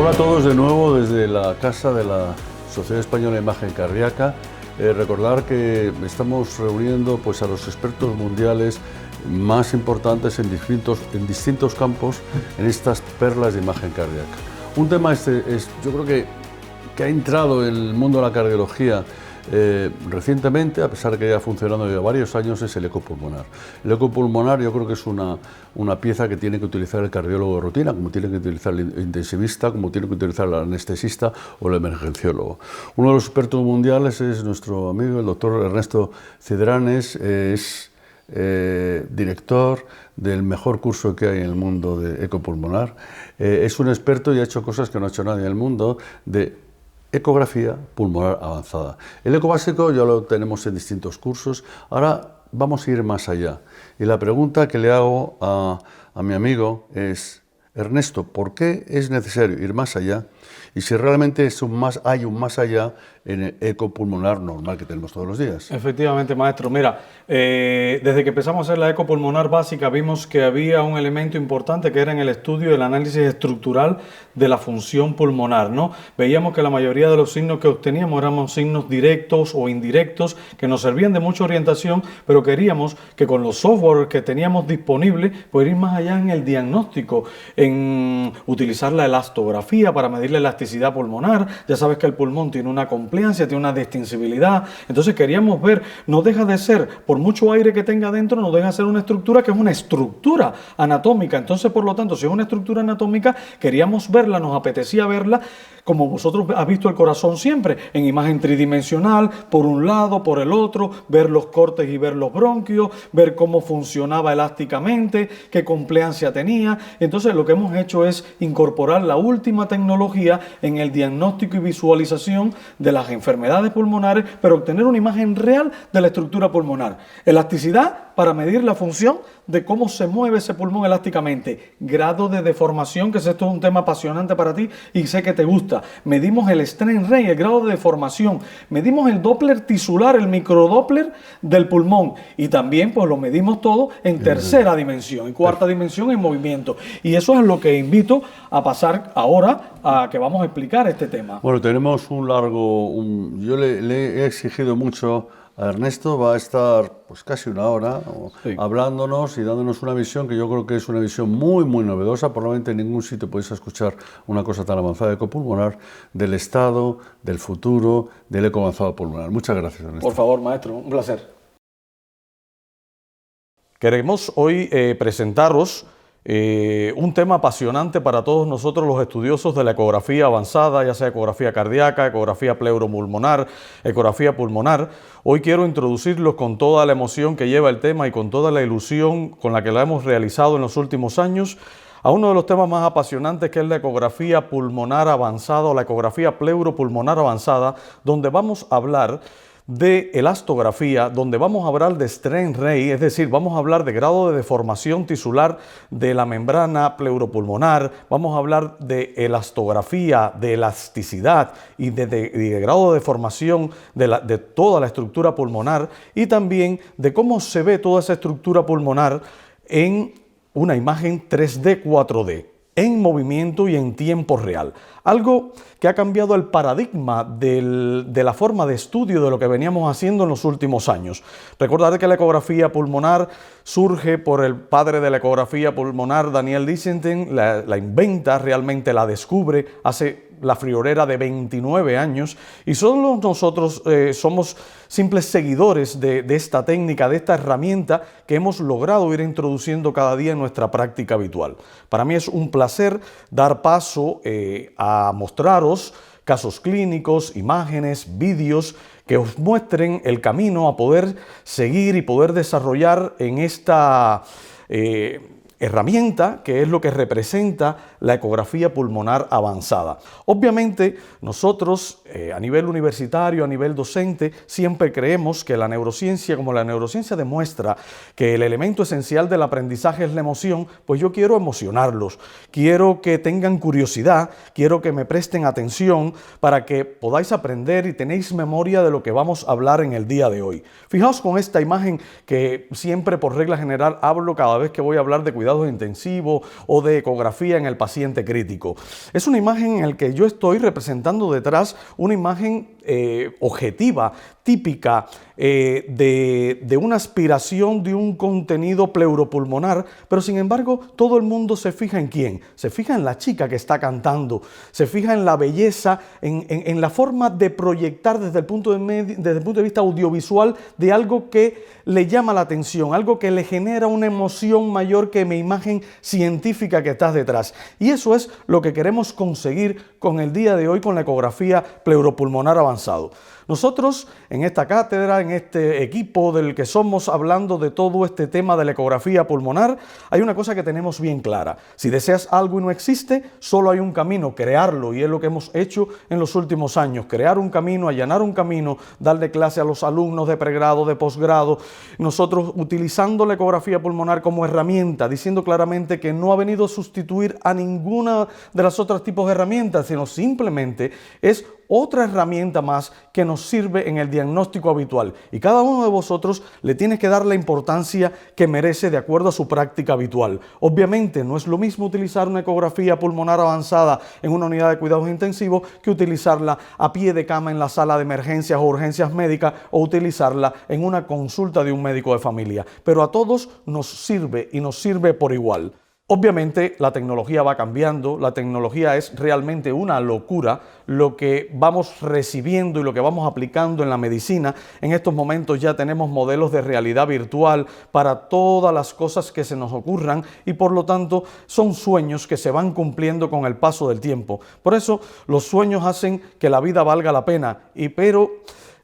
Hola a todos de nuevo desde la casa de la Sociedad Española de Imagen Cardíaca. Recordar que estamos reuniendo pues, a los expertos mundiales más importantes en distintos campos en estas perlas de imagen cardíaca. Un tema yo creo que ha entrado en el mundo de la cardiología recientemente, a pesar de que ya ha funcionado ya varios años, es el eco pulmonar. El eco pulmonar yo creo que es una pieza que tiene que utilizar el cardiólogo de rutina, como tiene que utilizar el intensivista, como tiene que utilizar el anestesista o el emergenciólogo. Uno de los expertos mundiales es nuestro amigo, el doctor Ernesto Cidranes, es director del mejor curso que hay en el mundo de eco pulmonar. Es un experto y ha hecho cosas que no ha hecho nadie en el mundo de ecografía pulmonar avanzada. El eco básico ya lo tenemos en distintos cursos, ahora vamos a ir más allá. Y la pregunta que le hago a mi amigo es, Ernesto, ¿por qué es necesario ir más allá? Y si realmente hay un más allá en el eco pulmonar normal que tenemos todos los días. Efectivamente, maestro. Mira, desde que empezamos a hacer la eco pulmonar básica vimos que había un elemento importante que era en el estudio del análisis estructural de la función pulmonar, ¿no? Veíamos que la mayoría de los signos que obteníamos eran signos directos o indirectos que nos servían de mucha orientación, pero queríamos que con los software que teníamos disponibles poder ir más allá en el diagnóstico, en utilizar la elastografía para medir la elasticidad pulmonar. Ya sabes que el pulmón tiene una compliancia, tiene una distensibilidad. Entonces queríamos ver, no deja de ser, por mucho aire que tenga dentro, no deja de ser una estructura que es una estructura anatómica. Entonces, por lo tanto, si es una estructura anatómica, queríamos verla, nos apetecía verla, como vosotros habéis visto el corazón siempre, en imagen tridimensional, por un lado, por el otro, ver los cortes y ver los bronquios, ver cómo funcionaba elásticamente, qué compliancia tenía. Entonces, lo que hemos hecho es incorporar la última tecnología en el diagnóstico y visualización de las enfermedades pulmonares, pero obtener una imagen real de la estructura pulmonar. Elasticidad para medir la función de cómo se mueve ese pulmón elásticamente. Grado de deformación, que esto es un tema apasionante para ti y sé que te gusta. Medimos el strain rate, el grado de deformación. Medimos el Doppler tisular, el microdoppler del pulmón. Y también pues lo medimos todo en tercera dimensión y cuarta dimensión en movimiento. Y eso es lo que invito a pasar ahora a que vamos a explicar este tema. Bueno, tenemos yo le he exigido mucho a Ernesto, va a estar pues casi una hora hablándonos y dándonos una visión que yo creo que es una visión muy, muy novedosa. Probablemente en ningún sitio podéis escuchar una cosa tan avanzada de eco pulmonar, del estado, del futuro, del eco avanzado pulmonar. Muchas gracias, Ernesto. Por favor, maestro, un placer. Queremos hoy presentaros un tema apasionante para todos nosotros los estudiosos de la ecografía avanzada, ya sea ecografía cardíaca, ecografía pleuropulmonar, ecografía pulmonar. Hoy quiero introducirlos con toda la emoción que lleva el tema y con toda la ilusión con la que la hemos realizado en los últimos años a uno de los temas más apasionantes, que es la ecografía pulmonar avanzada o la ecografía pleuropulmonar avanzada, donde vamos a hablar de elastografía, donde vamos a hablar de strain rate, es decir, vamos a hablar de grado de deformación tisular de la membrana pleuropulmonar, vamos a hablar de elastografía, de elasticidad y de grado de deformación de toda la estructura pulmonar y también de cómo se ve toda esa estructura pulmonar en una imagen 3D, 4D, en movimiento y en tiempo real. Algo que ha cambiado el paradigma de la forma de estudio de lo que veníamos haciendo en los últimos años. Recordad que la ecografía pulmonar surge por el padre de la ecografía pulmonar, Daniel Disentin, la inventa, realmente la descubre hace la friolera de 29 años y solo nosotros somos simples seguidores de esta técnica, de esta herramienta que hemos logrado ir introduciendo cada día en nuestra práctica habitual. Para mí es un placer dar paso a mostraros casos clínicos, imágenes, vídeos que os muestren el camino a poder seguir y poder desarrollar en esta herramienta que es lo que representa la ecografía pulmonar avanzada. Obviamente nosotros a nivel universitario, a nivel docente, siempre creemos que la neurociencia, como la neurociencia demuestra que el elemento esencial del aprendizaje es la emoción, pues yo quiero emocionarlos, quiero que tengan curiosidad, quiero que me presten atención para que podáis aprender y tenéis memoria de lo que vamos a hablar en el día de hoy. Fijaos con esta imagen que siempre por regla general hablo cada vez que voy a hablar de cuidado cuidados intensivos o de ecografía en el paciente crítico. Es una imagen en la que yo estoy representando detrás una imagen objetiva, típica de una aspiración de un contenido pleuropulmonar, pero sin embargo todo el mundo se fija en quién, se fija en la chica que está cantando, se fija en la belleza, en la forma de proyectar desde el punto de vista audiovisual de algo que le llama la atención, algo que le genera una emoción mayor que mi imagen científica que está detrás. Y eso es lo que queremos conseguir con el día de hoy con la ecografía pleuropulmonar avanzado. Nosotros en esta cátedra, en este equipo del que somos hablando de todo este tema de la ecografía pulmonar, hay una cosa que tenemos bien clara. Si deseas algo y no existe, solo hay un camino, crearlo, y es lo que hemos hecho en los últimos años, crear un camino, allanar un camino, darle clase a los alumnos de pregrado, de posgrado, nosotros utilizando la ecografía pulmonar como herramienta, diciendo claramente que no ha venido a sustituir a ninguna de las otras tipos de herramientas, sino simplemente es otra herramienta más que nos sirve en el diagnóstico habitual, y cada uno de vosotros le tiene que dar la importancia que merece de acuerdo a su práctica habitual. Obviamente no es lo mismo utilizar una ecografía pulmonar avanzada en una unidad de cuidados intensivos que utilizarla a pie de cama en la sala de emergencias o urgencias médicas o utilizarla en una consulta de un médico de familia, pero a todos nos sirve y nos sirve por igual. Obviamente la tecnología va cambiando, la tecnología es realmente una locura, lo que vamos recibiendo y lo que vamos aplicando en la medicina. En estos momentos ya tenemos modelos de realidad virtual para todas las cosas que se nos ocurran y por lo tanto son sueños que se van cumpliendo con el paso del tiempo. Por eso los sueños hacen que la vida valga la pena, pero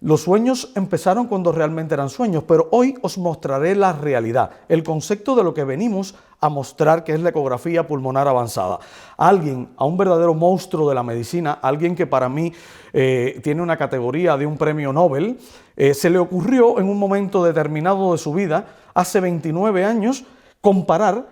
los sueños empezaron cuando realmente eran sueños, pero hoy os mostraré la realidad, el concepto de lo que venimos a mostrar, que es la ecografía pulmonar avanzada. A un verdadero monstruo de la medicina, alguien que para mí tiene una categoría de un premio Nobel, se le ocurrió en un momento determinado de su vida, hace 29 años, comparar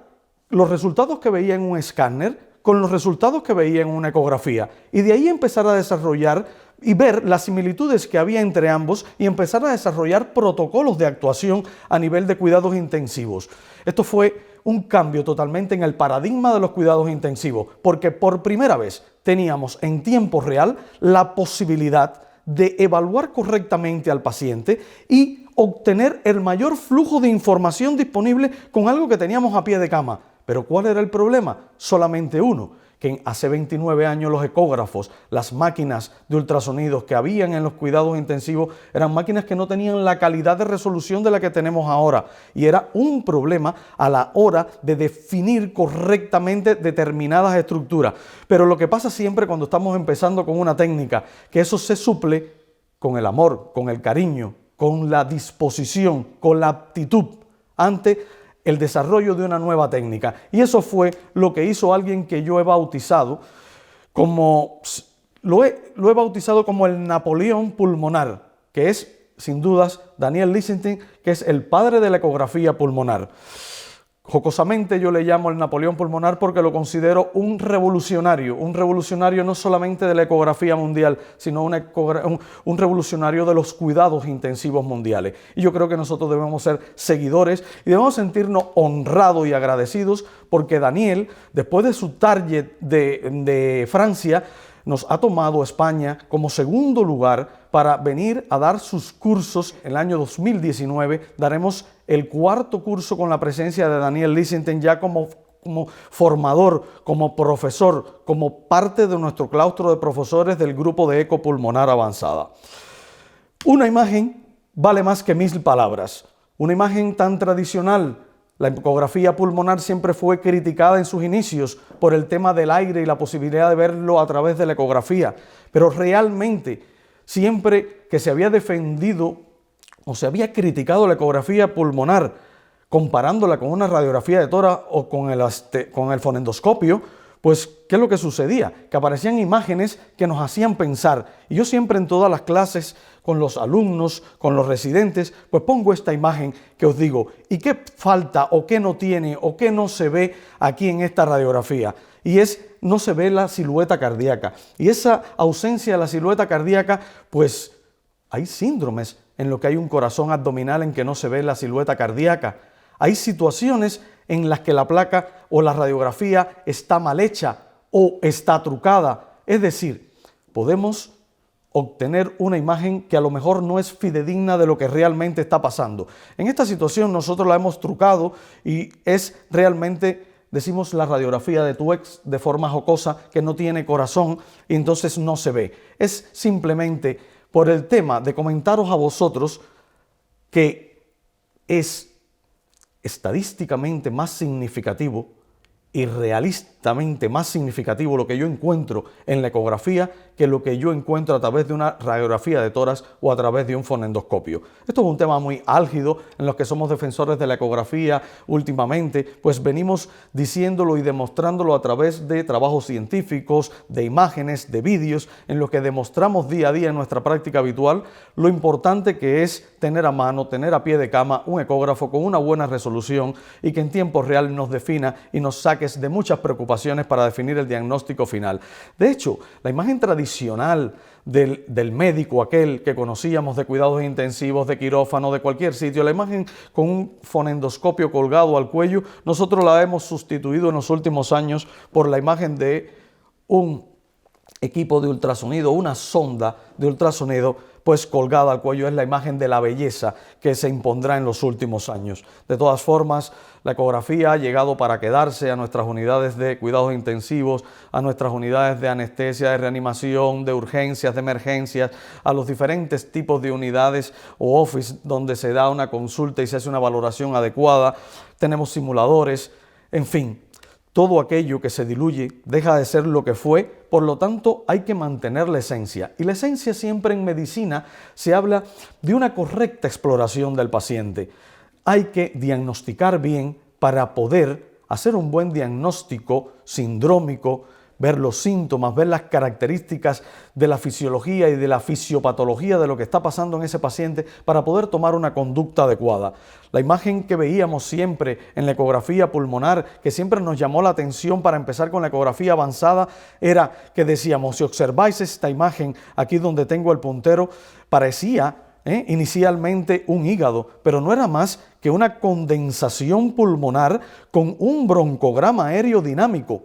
los resultados que veía en un escáner con los resultados que veía en una ecografía, y de ahí empezar a desarrollar y ver las similitudes que había entre ambos y empezar a desarrollar protocolos de actuación a nivel de cuidados intensivos. Esto fue un cambio totalmente en el paradigma de los cuidados intensivos, porque por primera vez teníamos en tiempo real la posibilidad de evaluar correctamente al paciente y obtener el mayor flujo de información disponible con algo que teníamos a pie de cama. Pero ¿cuál era el problema? Solamente uno, que hace 29 años los ecógrafos, las máquinas de ultrasonidos que habían en los cuidados intensivos, eran máquinas que no tenían la calidad de resolución de la que tenemos ahora. Y era un problema a la hora de definir correctamente determinadas estructuras. Pero lo que pasa siempre cuando estamos empezando con una técnica, que eso se suple con el amor, con el cariño, con la disposición, con la aptitud ante el desarrollo de una nueva técnica. Y eso fue lo que hizo alguien que yo he bautizado como, lo he bautizado como el Napoleón pulmonar, que es, sin dudas, Daniel Lichtenstein, que es el padre de la ecografía pulmonar. Jocosamente yo le llamo el Napoleón pulmonar porque lo considero un revolucionario no solamente de la ecografía mundial, sino un revolucionario de los cuidados intensivos mundiales. Y yo creo que nosotros debemos ser seguidores y debemos sentirnos honrados y agradecidos porque Daniel, después de su target de Francia, nos ha tomado España como segundo lugar para venir a dar sus cursos. En el año 2019 daremos el cuarto curso con la presencia de Daniel Lichtenstein ya como formador, como profesor, como parte de nuestro claustro de profesores del grupo de eco pulmonar avanzada. Una imagen vale más que 1000 palabras. Una imagen tan tradicional. La ecografía pulmonar siempre fue criticada en sus inicios por el tema del aire y la posibilidad de verlo a través de la ecografía, pero realmente siempre que se había defendido o se había criticado la ecografía pulmonar comparándola con una radiografía de tórax o con el fonendoscopio, pues ¿qué es lo que sucedía? Que aparecían imágenes que nos hacían pensar. Y yo siempre en todas las clases, con los alumnos, con los residentes, pues pongo esta imagen que os digo, ¿y qué falta o qué no tiene o qué no se ve aquí en esta radiografía? Y no se ve la silueta cardíaca. Y esa ausencia de la silueta cardíaca, pues hay síndromes en lo que hay un corazón abdominal en que no se ve la silueta cardíaca. Hay situaciones en las que la placa o la radiografía está mal hecha o está trucada. Es decir, podemos obtener una imagen que a lo mejor no es fidedigna de lo que realmente está pasando. En esta situación nosotros la hemos trucado y es realmente, decimos, la radiografía de tu ex de forma jocosa, que no tiene corazón y entonces no se ve. Es simplemente por el tema de comentaros a vosotros que es estadísticamente más significativo y realistamente más significativo lo que yo encuentro en la ecografía que lo que yo encuentro a través de una radiografía de tórax o a través de un fonendoscopio. Esto es un tema muy álgido en los que somos defensores de la ecografía últimamente, pues venimos diciéndolo y demostrándolo a través de trabajos científicos, de imágenes, de vídeos, en los que demostramos día a día en nuestra práctica habitual lo importante que es tener a mano, tener a pie de cama un ecógrafo con una buena resolución y que en tiempo real nos defina y nos saque de muchas preocupaciones para definir el diagnóstico final. De hecho, la imagen tradicional del médico, aquel que conocíamos de cuidados intensivos, de quirófano, de cualquier sitio, la imagen con un fonendoscopio colgado al cuello, nosotros la hemos sustituido en los últimos años por la imagen de un equipo de ultrasonido, una sonda de ultrasonido pues colgada al cuello. Es la imagen de la belleza que se impondrá en los últimos años. De todas formas, la ecografía ha llegado para quedarse a nuestras unidades de cuidados intensivos, a nuestras unidades de anestesia, de reanimación, de urgencias, de emergencias, a los diferentes tipos de unidades o office donde se da una consulta y se hace una valoración adecuada. Tenemos simuladores, en fin. Todo aquello que se diluye deja de ser lo que fue, por lo tanto hay que mantener la esencia. Y la esencia siempre en medicina se habla de una correcta exploración del paciente. Hay que diagnosticar bien para poder hacer un buen diagnóstico sindrómico, ver los síntomas, ver las características de la fisiología y de la fisiopatología de lo que está pasando en ese paciente para poder tomar una conducta adecuada. La imagen que veíamos siempre en la ecografía pulmonar, que siempre nos llamó la atención para empezar con la ecografía avanzada, era que decíamos, si observáis esta imagen aquí donde tengo el puntero, parecía inicialmente un hígado, pero no era más que una condensación pulmonar con un broncograma aéreo dinámico.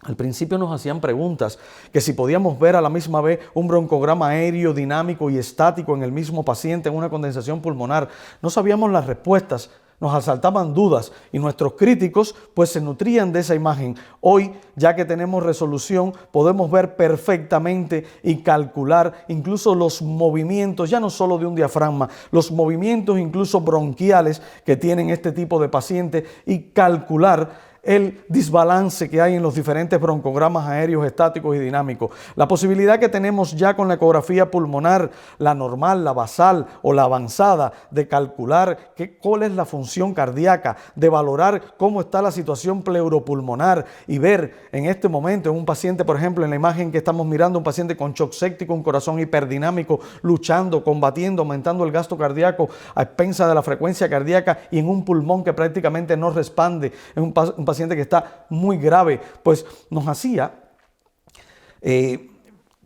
Al principio nos hacían preguntas que si podíamos ver a la misma vez un broncograma aéreo dinámico y estático en el mismo paciente en una condensación pulmonar. No sabíamos las respuestas, nos asaltaban dudas y nuestros críticos pues se nutrían de esa imagen. Hoy, ya que tenemos resolución, podemos ver perfectamente y calcular incluso los movimientos, ya no solo de un diafragma, los movimientos incluso bronquiales que tienen este tipo de pacientes y calcular el desbalance que hay en los diferentes broncogramas aéreos estáticos y dinámicos. La posibilidad que tenemos ya con la ecografía pulmonar, la normal, la basal o la avanzada, de calcular cuál es la función cardíaca, de valorar cómo está la situación pleuropulmonar y ver en este momento en un paciente, por ejemplo, en la imagen que estamos mirando, un paciente con shock séptico, un corazón hiperdinámico, luchando, combatiendo, aumentando el gasto cardíaco a expensas de la frecuencia cardíaca y en un pulmón que prácticamente no responde, en un paciente que está muy grave, pues nos hacía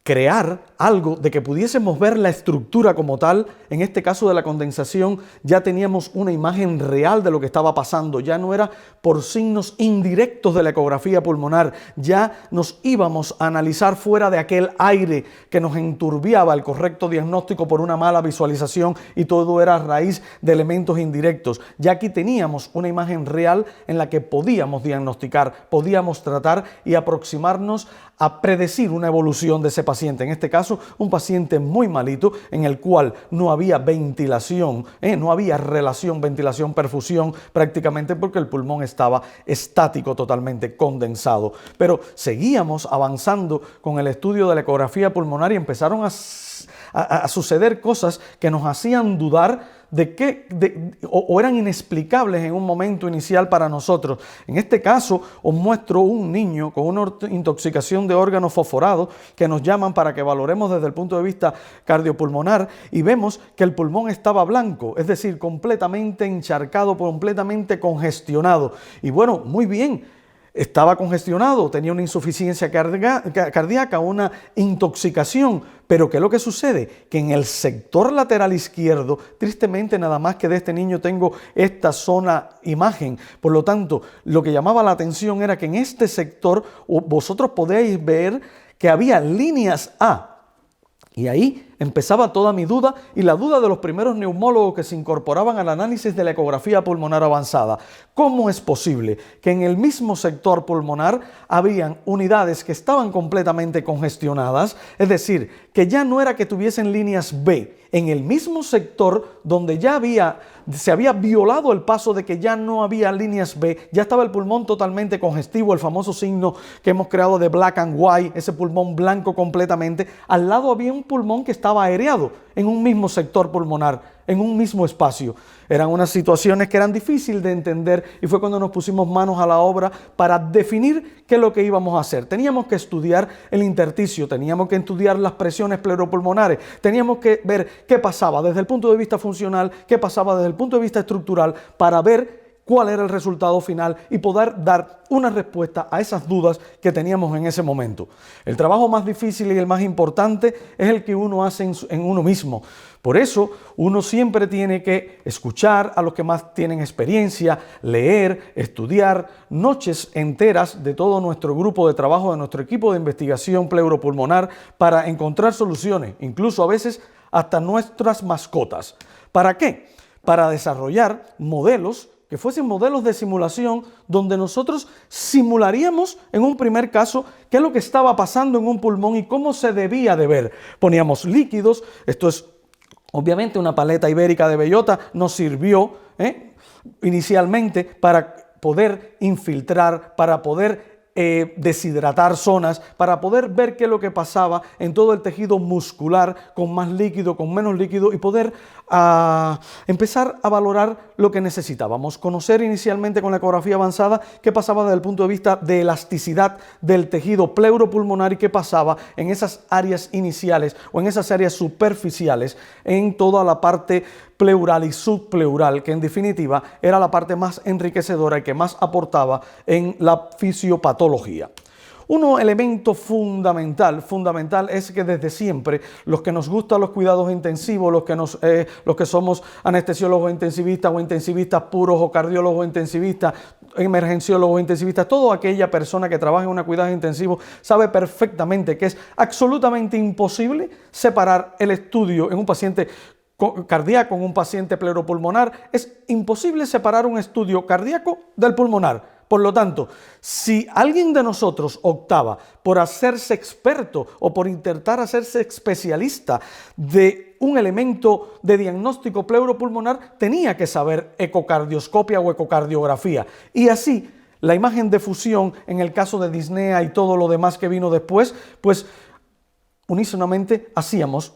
crear algo de que pudiésemos ver la estructura como tal. En este caso de la condensación ya teníamos una imagen real de lo que estaba pasando, ya no era por signos indirectos de la ecografía pulmonar, ya nos íbamos a analizar fuera de aquel aire que nos enturbiaba el correcto diagnóstico por una mala visualización y todo era a raíz de elementos indirectos. Ya aquí teníamos una imagen real en la que podíamos diagnosticar, podíamos tratar y aproximarnos a predecir una evolución de ese paciente. En este caso, un paciente muy malito en el cual no había ventilación, no había relación ventilación-perfusión prácticamente porque el pulmón estaba estático, totalmente condensado. Pero seguíamos avanzando con el estudio de la ecografía pulmonar y empezaron a suceder cosas que nos hacían dudar o eran inexplicables en un momento inicial para nosotros. En este caso, os muestro un niño con una intoxicación de órganos fosforados que nos llaman para que valoremos desde el punto de vista cardiopulmonar y vemos que el pulmón estaba blanco, es decir, completamente encharcado, completamente congestionado. Y bueno, muy bien. estaba congestionado, tenía una insuficiencia cardíaca, una intoxicación. Pero ¿qué es lo que sucede? Que en el sector lateral izquierdo, tristemente nada más que de este niño tengo esta zona imagen. Por lo tanto, lo que llamaba la atención era que en este sector vosotros podéis ver que había líneas A. Y ahí empezaba toda mi duda y la duda de los primeros neumólogos que se incorporaban al análisis de la ecografía pulmonar avanzada. ¿Cómo es posible que en el mismo sector pulmonar habían unidades que estaban completamente congestionadas? Es decir, que ya no era que tuviesen líneas B, en el mismo sector donde ya se había violado el paso de que ya no había líneas B, ya estaba el pulmón totalmente congestivo, el famoso signo que hemos creado de black and white, ese pulmón blanco completamente. Al lado había un pulmón que estaba aereado en un mismo sector pulmonar, en un mismo espacio. Eran unas situaciones que eran difíciles de entender y fue cuando nos pusimos manos a la obra para definir qué es lo que íbamos a hacer. Teníamos que estudiar el intersticio, teníamos que estudiar las presiones pleuropulmonares, teníamos que ver qué pasaba desde el punto de vista funcional, qué pasaba desde el punto de vista estructural para ver cuál era el resultado final y poder dar una respuesta a esas dudas que teníamos en ese momento. El trabajo más difícil y el más importante es el que uno hace en uno mismo. Por eso uno siempre tiene que escuchar a los que más tienen experiencia, leer, estudiar noches enteras de todo nuestro grupo de trabajo, de nuestro equipo de investigación pleuropulmonar para encontrar soluciones, incluso a veces hasta nuestras mascotas. ¿Para qué? Para desarrollar modelos que fuesen modelos de simulación donde nosotros simularíamos en un primer caso qué es lo que estaba pasando en un pulmón y cómo se debía de ver. Poníamos líquidos, esto es obviamente una paleta ibérica de bellota, nos sirvió inicialmente para poder infiltrar, para poder deshidratar zonas, para poder ver qué es lo que pasaba en todo el tejido muscular, con más líquido, con menos líquido, y poder empezar a valorar lo que necesitábamos. Conocer inicialmente con la ecografía avanzada qué pasaba desde el punto de vista de elasticidad del tejido pleuropulmonar y qué pasaba en esas áreas iniciales o en esas áreas superficiales en toda la parte pleural y subpleural, que en definitiva era la parte más enriquecedora y que más aportaba en la fisiopatología. Un elemento fundamental es que desde siempre los que nos gustan los cuidados intensivos, los que somos anestesiólogos intensivistas o intensivistas puros o cardiólogos intensivistas, emergenciólogos intensivistas, toda aquella persona que trabaja en un cuidado intensivo sabe perfectamente que es absolutamente imposible separar el estudio en un paciente cardíaco, en un paciente pleuropulmonar. Es imposible separar un estudio cardíaco del pulmonar. Por lo tanto, si alguien de nosotros optaba por hacerse experto o por intentar hacerse especialista de un elemento de diagnóstico pleuropulmonar, tenía que saber ecocardioscopia o ecocardiografía. Y así, la imagen de fusión, en el caso de disnea y todo lo demás que vino después, pues unísonamente hacíamos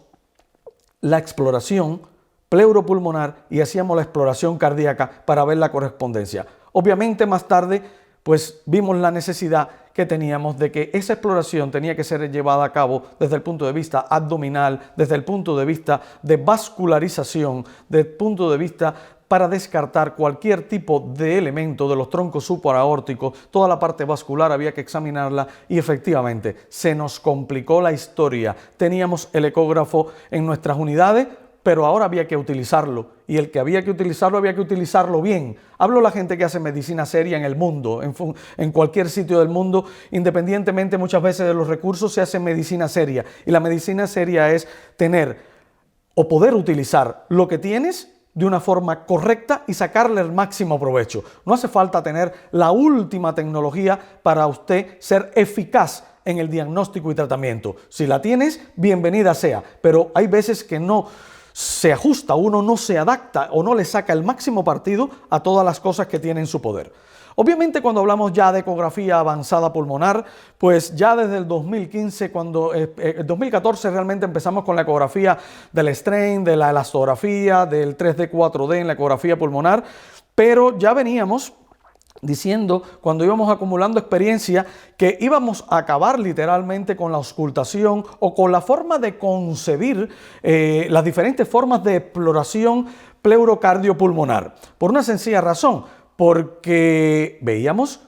la exploración pleuropulmonar y hacíamos la exploración cardíaca para ver la correspondencia. Obviamente más tarde pues vimos la necesidad que teníamos de que esa exploración tenía que ser llevada a cabo desde el punto de vista abdominal, desde el punto de vista de vascularización, desde el punto de vista para descartar cualquier tipo de elemento de los troncos supraórticos. Toda la parte vascular había que examinarla y efectivamente se nos complicó la historia. Teníamos el ecógrafo en nuestras unidades, pero ahora había que utilizarlo, y el que había que utilizarlo bien. Hablo de la gente que hace medicina seria en el mundo, en cualquier sitio del mundo, independientemente muchas veces de los recursos, se hace medicina seria. Y la medicina seria es tener o poder utilizar lo que tienes de una forma correcta y sacarle el máximo provecho. No hace falta tener la última tecnología para usted ser eficaz en el diagnóstico y tratamiento. Si la tienes, bienvenida sea, pero hay veces que no se ajusta, uno no se adapta o no le saca el máximo partido a todas las cosas que tiene en su poder. Obviamente cuando hablamos ya de ecografía avanzada pulmonar, pues ya desde el 2015, el 2014 realmente empezamos con la ecografía del strain, de la elastografía, del 3D, 4D en la ecografía pulmonar, pero ya veníamos diciendo, cuando íbamos acumulando experiencia, que íbamos a acabar literalmente con la auscultación o con la forma de concebir las diferentes formas de exploración pleurocardiopulmonar. Por una sencilla razón, porque veíamos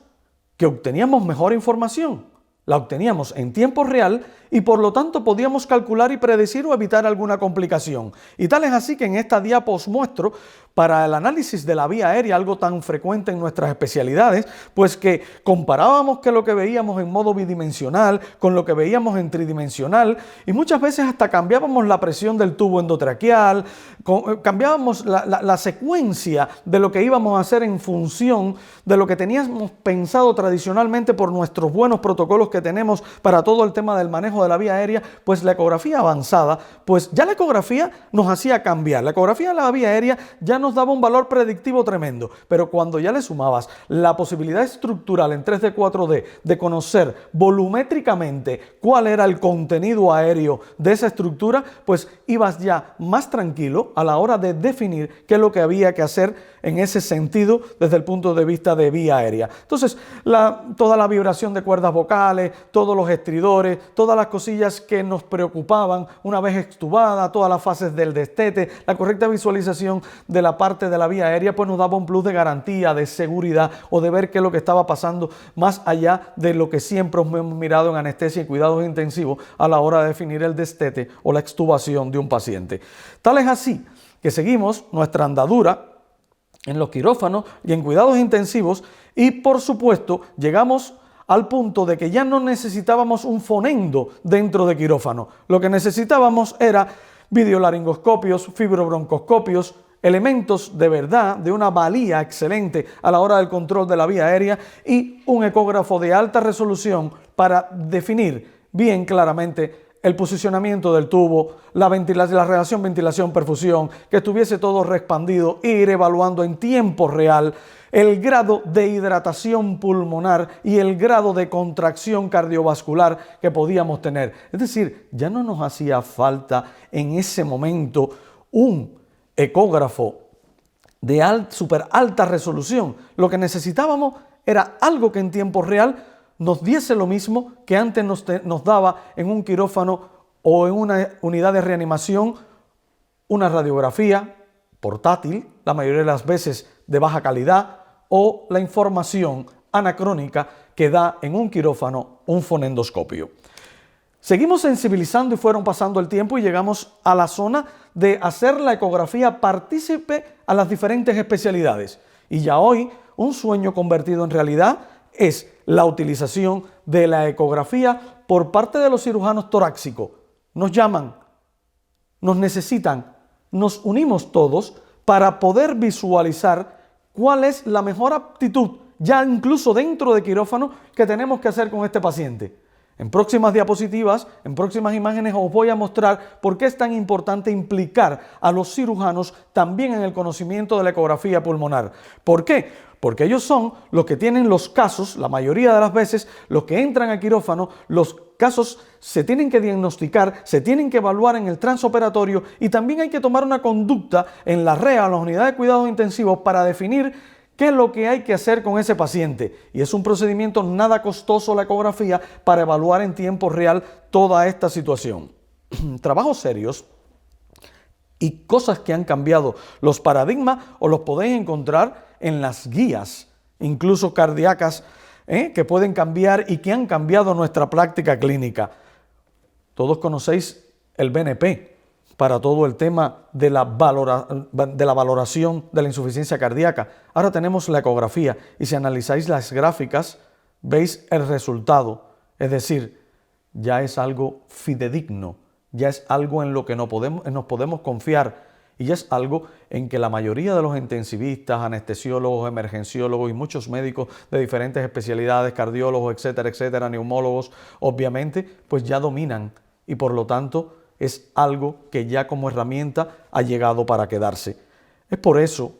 que obteníamos mejor información. La obteníamos en tiempo real y por lo tanto podíamos calcular y predecir o evitar alguna complicación. Y tal es así que en esta diapo os muestro para el análisis de la vía aérea, algo tan frecuente en nuestras especialidades, pues que comparábamos que lo que veíamos en modo bidimensional con lo que veíamos en tridimensional y muchas veces hasta cambiábamos la presión del tubo endotraqueal, cambiábamos la secuencia de lo que íbamos a hacer en función de lo que teníamos pensado tradicionalmente por nuestros buenos protocolos que tenemos para todo el tema del manejo de la vía aérea. Pues la ecografía avanzada, pues ya la ecografía nos hacía cambiar. La ecografía de la vía aérea ya nos daba un valor predictivo tremendo, pero cuando ya le sumabas la posibilidad estructural en 3D, 4D de conocer volumétricamente cuál era el contenido aéreo de esa estructura, pues ibas ya más tranquilo a la hora de definir qué es lo que había que hacer en ese sentido desde el punto de vista de vía aérea. Entonces, toda la vibración de cuerdas vocales, todos los estridores, todas las cosillas que nos preocupaban una vez extubada, todas las fases del destete, la correcta visualización de la parte de la vía aérea, pues nos daba un plus de garantía, de seguridad o de ver qué es lo que estaba pasando más allá de lo que siempre hemos mirado en anestesia y cuidados intensivos a la hora de definir el destete o la extubación de un paciente. Tal es así que seguimos nuestra andadura en los quirófanos y en cuidados intensivos y por supuesto llegamos al punto de que ya no necesitábamos un fonendo dentro de quirófano. Lo que necesitábamos era videolaringoscopios, fibrobroncoscopios, elementos de verdad, de una valía excelente a la hora del control de la vía aérea y un ecógrafo de alta resolución para definir bien claramente el posicionamiento del tubo, la relación ventilación-perfusión, que estuviese todo reexpandido e ir evaluando en tiempo real el grado de hidratación pulmonar y el grado de contracción cardiovascular que podíamos tener. Es decir, ya no nos hacía falta en ese momento un ecógrafo de súper alta resolución. Lo que necesitábamos era algo que en tiempo real nos diese lo mismo que antes nos daba en un quirófano o en una unidad de reanimación una radiografía portátil, la mayoría de las veces de baja calidad, o la información anacrónica que da en un quirófano un fonendoscopio. Seguimos sensibilizando y fueron pasando el tiempo y llegamos a la zona de hacer la ecografía partícipe a las diferentes especialidades. Y ya hoy un sueño convertido en realidad es la utilización de la ecografía por parte de los cirujanos torácicos. Nos llaman, nos necesitan, nos unimos todos para poder visualizar cuál es la mejor aptitud, ya incluso dentro de quirófano, que tenemos que hacer con este paciente. En próximas diapositivas, en próximas imágenes os voy a mostrar por qué es tan importante implicar a los cirujanos también en el conocimiento de la ecografía pulmonar. ¿Por qué? Porque ellos son los que tienen los casos, la mayoría de las veces, los que entran a quirófano, los casos se tienen que diagnosticar, se tienen que evaluar en el transoperatorio y también hay que tomar una conducta en la REA, en la unidad de cuidados intensivos, para definir qué es lo que hay que hacer con ese paciente. Y es un procedimiento nada costoso la ecografía para evaluar en tiempo real toda esta situación. Trabajos serios y cosas que han cambiado los paradigmas os los podéis encontrar en las guías, incluso cardíacas, que pueden cambiar y que han cambiado nuestra práctica clínica. Todos conocéis el BNP para todo el tema de la valoración de la insuficiencia cardíaca. Ahora tenemos la ecografía y si analizáis las gráficas veis el resultado. Es decir, ya es algo fidedigno, ya es algo en lo que nos podemos confiar y ya es algo en que la mayoría de los intensivistas, anestesiólogos, emergenciólogos y muchos médicos de diferentes especialidades, cardiólogos, etcétera, etcétera, neumólogos, obviamente, pues ya dominan y por lo tanto es algo que ya como herramienta ha llegado para quedarse. Es por eso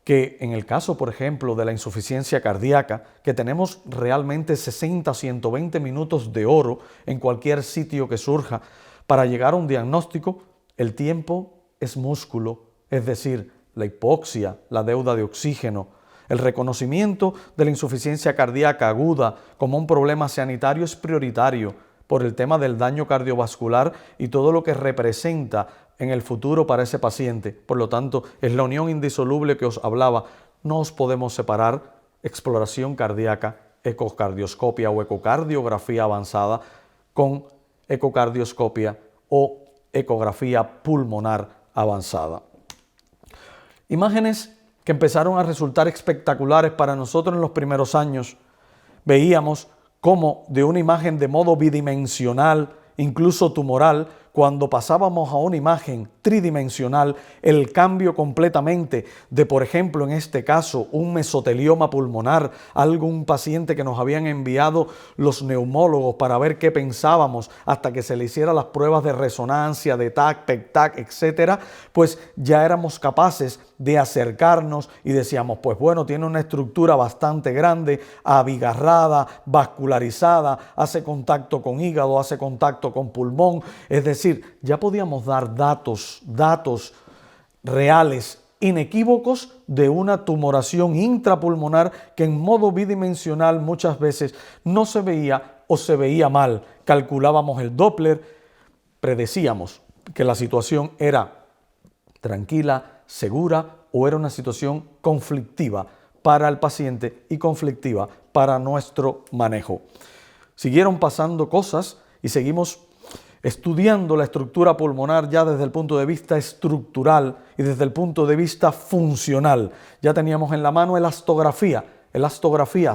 que en el caso, por ejemplo, de la insuficiencia cardíaca, que tenemos realmente 60 o 120 minutos de oro en cualquier sitio que surja para llegar a un diagnóstico, el tiempo es músculo, es decir, la hipoxia, la deuda de oxígeno. El reconocimiento de la insuficiencia cardíaca aguda como un problema sanitario es prioritario por el tema del daño cardiovascular y todo lo que representa en el futuro para ese paciente. Por lo tanto, es la unión indisoluble que os hablaba. No os podemos separar exploración cardíaca, ecocardioscopia o ecocardiografía avanzada con ecocardioscopia o ecografía pulmonar avanzada. Imágenes que empezaron a resultar espectaculares para nosotros en los primeros años. Veíamos cómo de una imagen de modo bidimensional, incluso tumoral, cuando pasábamos a una imagen tridimensional, el cambio completamente de, por ejemplo, en este caso, un mesotelioma pulmonar, un paciente que nos habían enviado los neumólogos para ver qué pensábamos hasta que se le hicieran las pruebas de resonancia, de TAC, PEC-TAC, etcétera, pues ya éramos capaces de acercarnos y decíamos, pues bueno, tiene una estructura bastante grande, abigarrada, vascularizada, hace contacto con hígado, hace contacto con pulmón, es decir, ya podíamos dar datos reales, inequívocos de una tumoración intrapulmonar que en modo bidimensional muchas veces no se veía o se veía mal. Calculábamos el Doppler, predecíamos que la situación era tranquila, segura o era una situación conflictiva para el paciente y conflictiva para nuestro manejo. Siguieron pasando cosas y seguimos estudiando la estructura pulmonar ya desde el punto de vista estructural y desde el punto de vista funcional. Ya teníamos en la mano elastografía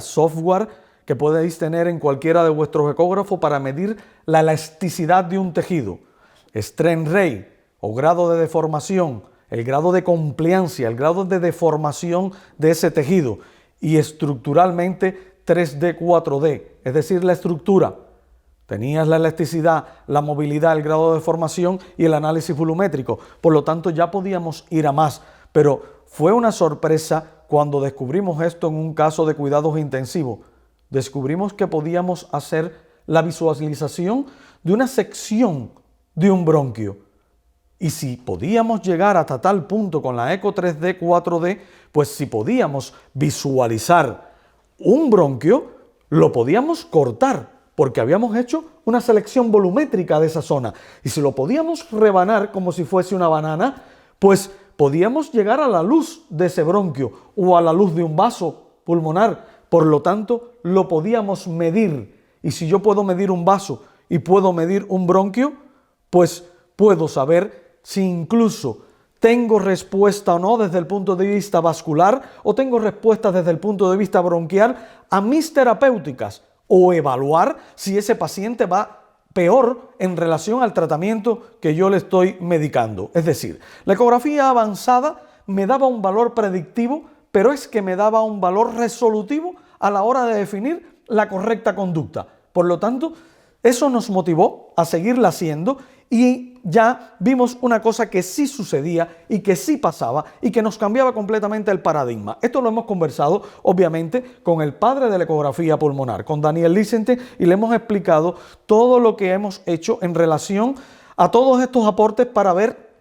software que podéis tener en cualquiera de vuestros ecógrafos para medir la elasticidad de un tejido. Strength rate o grado de deformación, el grado de compliancia, el grado de deformación de ese tejido. Y estructuralmente 3D, 4D, es decir, la estructura. Tenías la elasticidad, la movilidad, el grado de deformación y el análisis volumétrico. Por lo tanto, ya podíamos ir a más. Pero fue una sorpresa cuando descubrimos esto en un caso de cuidados intensivos. Descubrimos que podíamos hacer la visualización de una sección de un bronquio. Y si podíamos llegar hasta tal punto con la eco 3D, 4D, pues si podíamos visualizar un bronquio, lo podíamos cortar, porque habíamos hecho una selección volumétrica de esa zona. Y si lo podíamos rebanar como si fuese una banana, pues podíamos llegar a la luz de ese bronquio o a la luz de un vaso pulmonar. Por lo tanto, lo podíamos medir. Y si yo puedo medir un vaso y puedo medir un bronquio, pues puedo saber si incluso tengo respuesta o no desde el punto de vista vascular o tengo respuesta desde el punto de vista bronquial a mis terapéuticas, o evaluar si ese paciente va peor en relación al tratamiento que yo le estoy medicando. Es decir, la ecografía avanzada me daba un valor predictivo, pero es que me daba un valor resolutivo a la hora de definir la correcta conducta. Por lo tanto, eso nos motivó a seguirla haciendo y ya vimos una cosa que sí sucedía y que sí pasaba y que nos cambiaba completamente el paradigma. Esto lo hemos conversado, obviamente, con el padre de la ecografía pulmonar, con Daniel Licente, y le hemos explicado todo lo que hemos hecho en relación a todos estos aportes para ver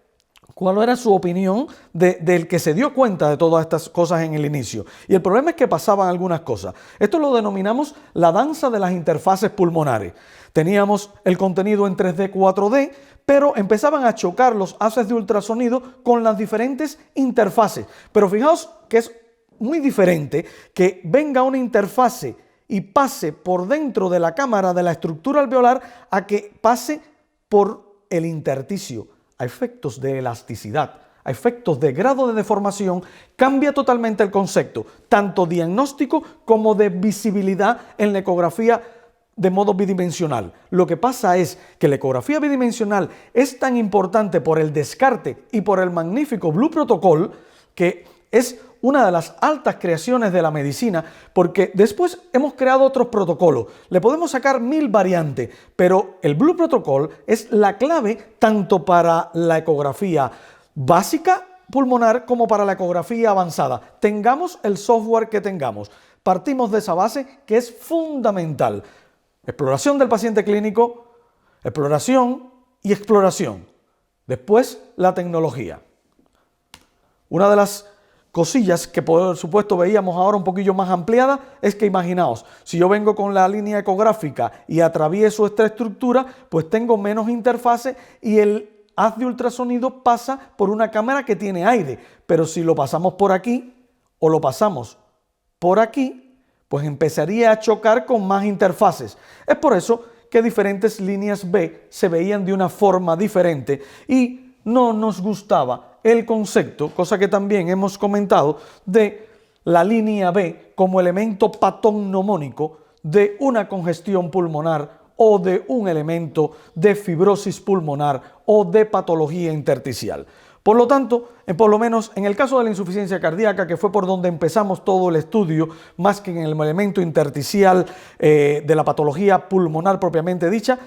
cuál era su opinión del que se dio cuenta de todas estas cosas en el inicio. Y el problema es que pasaban algunas cosas. Esto lo denominamos la danza de las interfaces pulmonares. Teníamos el contenido en 3D, 4D, pero empezaban a chocar los haces de ultrasonido con las diferentes interfaces. Pero fijaos que es muy diferente que venga una interfase y pase por dentro de la cámara de la estructura alveolar a que pase por el intersticio. A efectos de elasticidad, a efectos de grado de deformación, cambia totalmente el concepto, tanto diagnóstico como de visibilidad en la ecografía de modo bidimensional. Lo que pasa es que la ecografía bidimensional es tan importante por el descarte y por el magnífico Blue Protocol, que es una de las altas creaciones de la medicina, porque después hemos creado otros protocolos. Le podemos sacar 1000 variantes, pero el Blue Protocol es la clave tanto para la ecografía básica pulmonar como para la ecografía avanzada. Tengamos el software que tengamos. Partimos de esa base que es fundamental. Exploración del paciente clínico, exploración y exploración. Después, la tecnología. Una de las cosillas que por supuesto veíamos ahora un poquillo más ampliada es que imaginaos, si yo vengo con la línea ecográfica y atravieso esta estructura, pues tengo menos interfase y el haz de ultrasonido pasa por una cámara que tiene aire. Pero si lo pasamos por aquí o lo pasamos por aquí, pues empezaría a chocar con más interfaces. Es por eso que diferentes líneas B se veían de una forma diferente y no nos gustaba el concepto, cosa que también hemos comentado, de la línea B como elemento patognomónico de una congestión pulmonar o de un elemento de fibrosis pulmonar o de patología intersticial. Por lo tanto, por lo menos en el caso de la insuficiencia cardíaca, que fue por donde empezamos todo el estudio, más que en el elemento intersticial de la patología pulmonar propiamente dicha,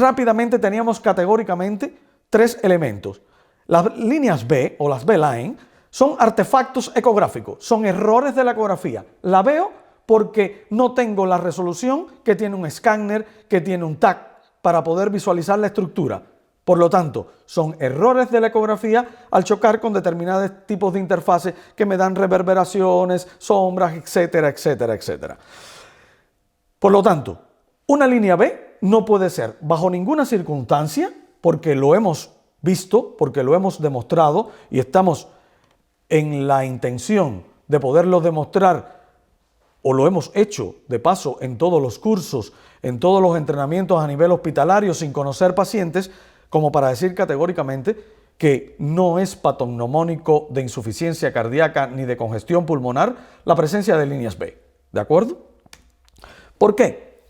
rápidamente teníamos categóricamente tres elementos. Las líneas B o las B-line son artefactos ecográficos, son errores de la ecografía. La veo porque no tengo la resolución que tiene un escáner, que tiene un TAC para poder visualizar la estructura. Por lo tanto, son errores de la ecografía al chocar con determinados tipos de interfaces que me dan reverberaciones, sombras, etcétera, etcétera, etcétera. Por lo tanto, una línea B no puede ser bajo ninguna circunstancia, porque lo hemos visto, porque lo hemos demostrado y estamos en la intención de poderlo demostrar, o lo hemos hecho de paso en todos los cursos, en todos los entrenamientos a nivel hospitalario sin conocer pacientes, como para decir categóricamente que no es patognomónico de insuficiencia cardíaca ni de congestión pulmonar la presencia de líneas B. ¿De acuerdo? ¿Por qué?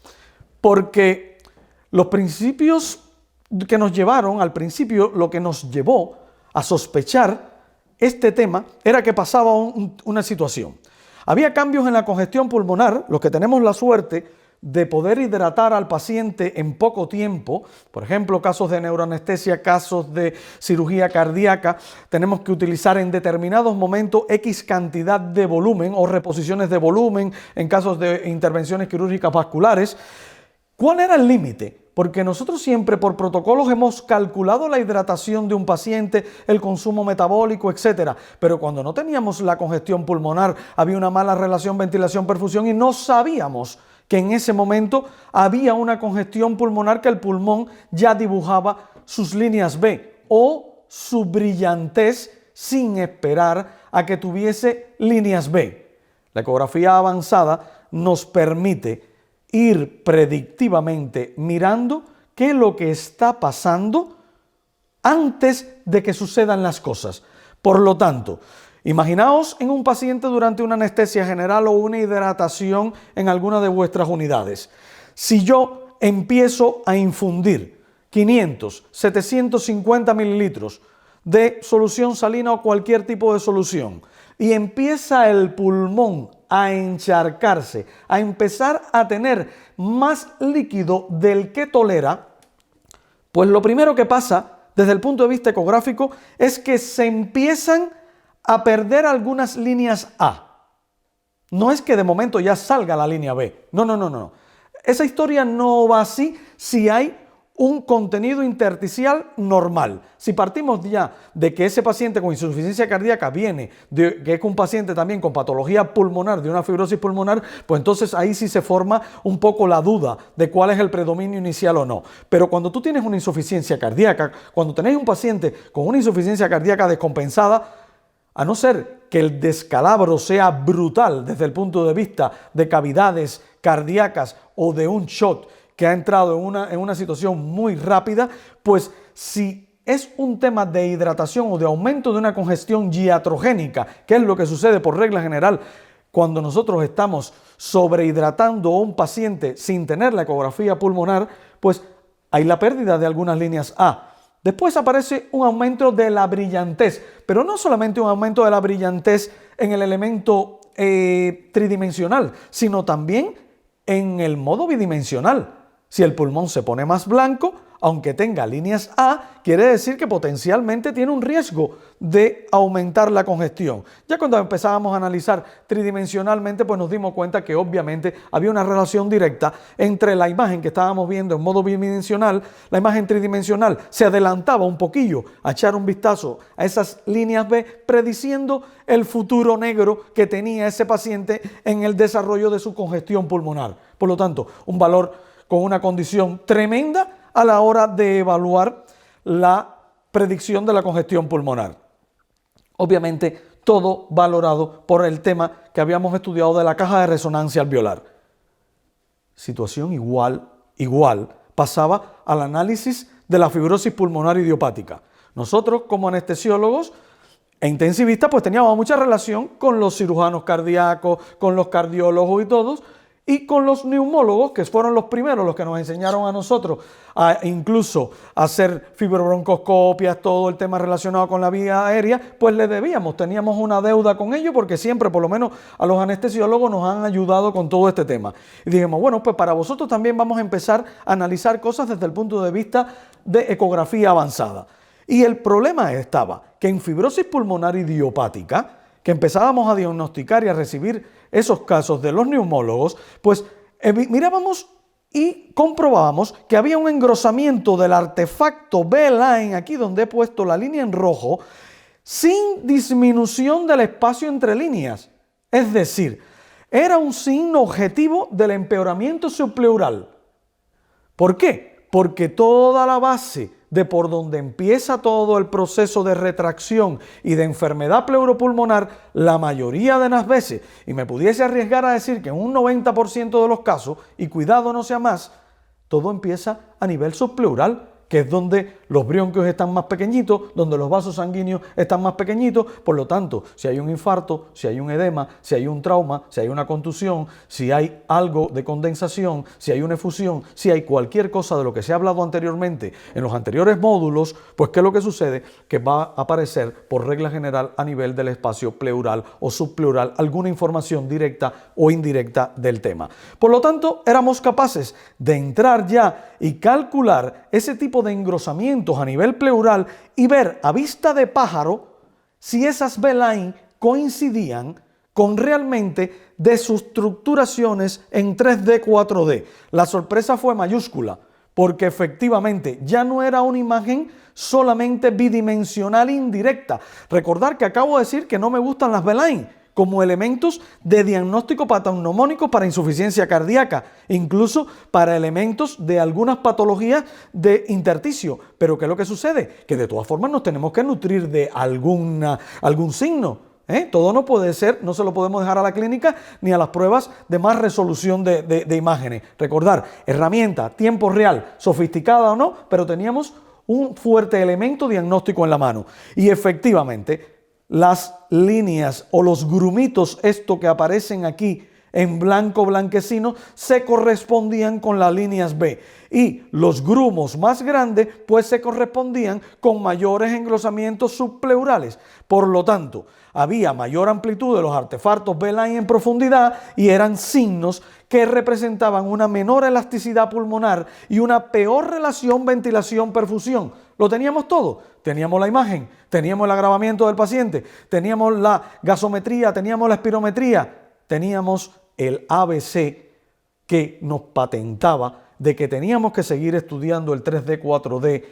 Porque los principios que nos llevaron, al principio lo que nos llevó a sospechar este tema era que pasaba una situación. Había cambios en la congestión pulmonar, los que tenemos la suerte de poder hidratar al paciente en poco tiempo, por ejemplo, casos de neuroanestesia, casos de cirugía cardíaca, tenemos que utilizar en determinados momentos X cantidad de volumen o reposiciones de volumen en casos de intervenciones quirúrgicas vasculares. ¿Cuál era el límite? Porque nosotros siempre por protocolos hemos calculado la hidratación de un paciente, el consumo metabólico, etcétera. Pero cuando no teníamos la congestión pulmonar, había una mala relación ventilación-perfusión y no sabíamos que en ese momento había una congestión pulmonar que el pulmón ya dibujaba sus líneas B o su brillantez sin esperar a que tuviese líneas B. La ecografía avanzada nos permite ir predictivamente mirando qué es lo que está pasando antes de que sucedan las cosas. Por lo tanto, imaginaos en un paciente durante una anestesia general o una hidratación en alguna de vuestras unidades. Si yo empiezo a infundir 500, 750 mililitros de solución salina o cualquier tipo de solución y empieza el pulmón a encharcarse, a empezar a tener más líquido del que tolera, pues lo primero que pasa desde el punto de vista ecográfico es que se empiezan a perder algunas líneas A. No es que de momento ya salga la línea B. No. Esa historia no va así si hay un contenido intersticial normal. Si partimos ya de que ese paciente con insuficiencia cardíaca viene de que es un paciente también con patología pulmonar, de una fibrosis pulmonar, pues entonces ahí sí se forma un poco la duda de cuál es el predominio inicial o no. Pero cuando tú tienes una insuficiencia cardíaca, cuando tenés un paciente con una insuficiencia cardíaca descompensada, a no ser que el descalabro sea brutal desde el punto de vista de cavidades cardíacas o de un shot que ha entrado en una situación muy rápida, pues si es un tema de hidratación o de aumento de una congestión iatrogénica, que es lo que sucede por regla general cuando nosotros estamos sobrehidratando a un paciente sin tener la ecografía pulmonar, pues hay la pérdida de algunas líneas A. Después aparece un aumento de la brillantez, pero no solamente un aumento de la brillantez en el elemento tridimensional, sino también en el modo bidimensional. Si el pulmón se pone más blanco, aunque tenga líneas A, quiere decir que potencialmente tiene un riesgo de aumentar la congestión. Ya cuando empezábamos a analizar tridimensionalmente, pues nos dimos cuenta que obviamente había una relación directa entre la imagen que estábamos viendo en modo bidimensional, la imagen tridimensional se adelantaba un poquillo a echar un vistazo a esas líneas B, prediciendo el futuro negro que tenía ese paciente en el desarrollo de su congestión pulmonar. Por lo tanto, un valor con una condición tremenda a la hora de evaluar la predicción de la congestión pulmonar. Obviamente, todo valorado por el tema que habíamos estudiado de la caja de resonancia alveolar. Situación igual pasaba al análisis de la fibrosis pulmonar idiopática. Nosotros como anestesiólogos e intensivistas pues teníamos mucha relación con los cirujanos cardíacos, con los cardiólogos y todos, y con los neumólogos, que fueron los primeros, los que nos enseñaron a nosotros a incluso hacer fibrobroncoscopias, todo el tema relacionado con la vía aérea, pues le debíamos, teníamos una deuda con ellos porque siempre, por lo menos a los anestesiólogos, nos han ayudado con todo este tema. Y dijimos, bueno, pues para vosotros también vamos a empezar a analizar cosas desde el punto de vista de ecografía avanzada. Y el problema estaba que en fibrosis pulmonar idiopática, que empezábamos a diagnosticar y a recibir esos casos de los neumólogos, pues mirábamos y comprobábamos que había un engrosamiento del artefacto B-line, aquí donde he puesto la línea en rojo, sin disminución del espacio entre líneas. Es decir, era un signo objetivo del empeoramiento subpleural. ¿Por qué? Porque toda la base de por donde empieza todo el proceso de retracción y de enfermedad pleuropulmonar, la mayoría de las veces, y me pudiese arriesgar a decir que en un 90% de los casos, y cuidado no sea más, todo empieza a nivel subpleural, que es donde los bronquios están más pequeñitos, donde los vasos sanguíneos están más pequeñitos. Por lo tanto, si hay un infarto, si hay un edema, si hay un trauma, si hay una contusión, si hay algo de condensación, si hay una efusión, si hay cualquier cosa de lo que se ha hablado anteriormente en los anteriores módulos, pues ¿qué es lo que sucede? Que va a aparecer por regla general a nivel del espacio pleural o subpleural alguna información directa o indirecta del tema. Por lo tanto, éramos capaces de entrar ya y calcular ese tipo de engrosamientos a nivel pleural y ver a vista de pájaro si esas B-line coincidían con realmente desestructuraciones en 3D, 4D. La sorpresa fue mayúscula, porque efectivamente ya no era una imagen solamente bidimensional indirecta. Recordar que acabo de decir que no me gustan las B-line como elementos de diagnóstico patognomónico para insuficiencia cardíaca, incluso para elementos de algunas patologías de intersticio. Pero ¿qué es lo que sucede? Que de todas formas nos tenemos que nutrir de algún signo. Todo no puede ser, no se lo podemos dejar a la clínica ni a las pruebas de más resolución de imágenes. Recordar, herramienta, tiempo real, sofisticada o no, pero teníamos un fuerte elemento diagnóstico en la mano. Y efectivamente, las líneas o los grumitos, esto que aparecen aquí en blanco blanquecino, se correspondían con las líneas B. Y los grumos más grandes, pues se correspondían con mayores engrosamientos subpleurales. Por lo tanto, había mayor amplitud de los artefactos B-line en profundidad y eran signos que representaban una menor elasticidad pulmonar y una peor relación ventilación-perfusión. ¿Lo teníamos todo? Teníamos la imagen, teníamos el agravamiento del paciente, teníamos la gasometría, teníamos la espirometría, teníamos el ABC que nos patentaba de que teníamos que seguir estudiando el 3D, 4D,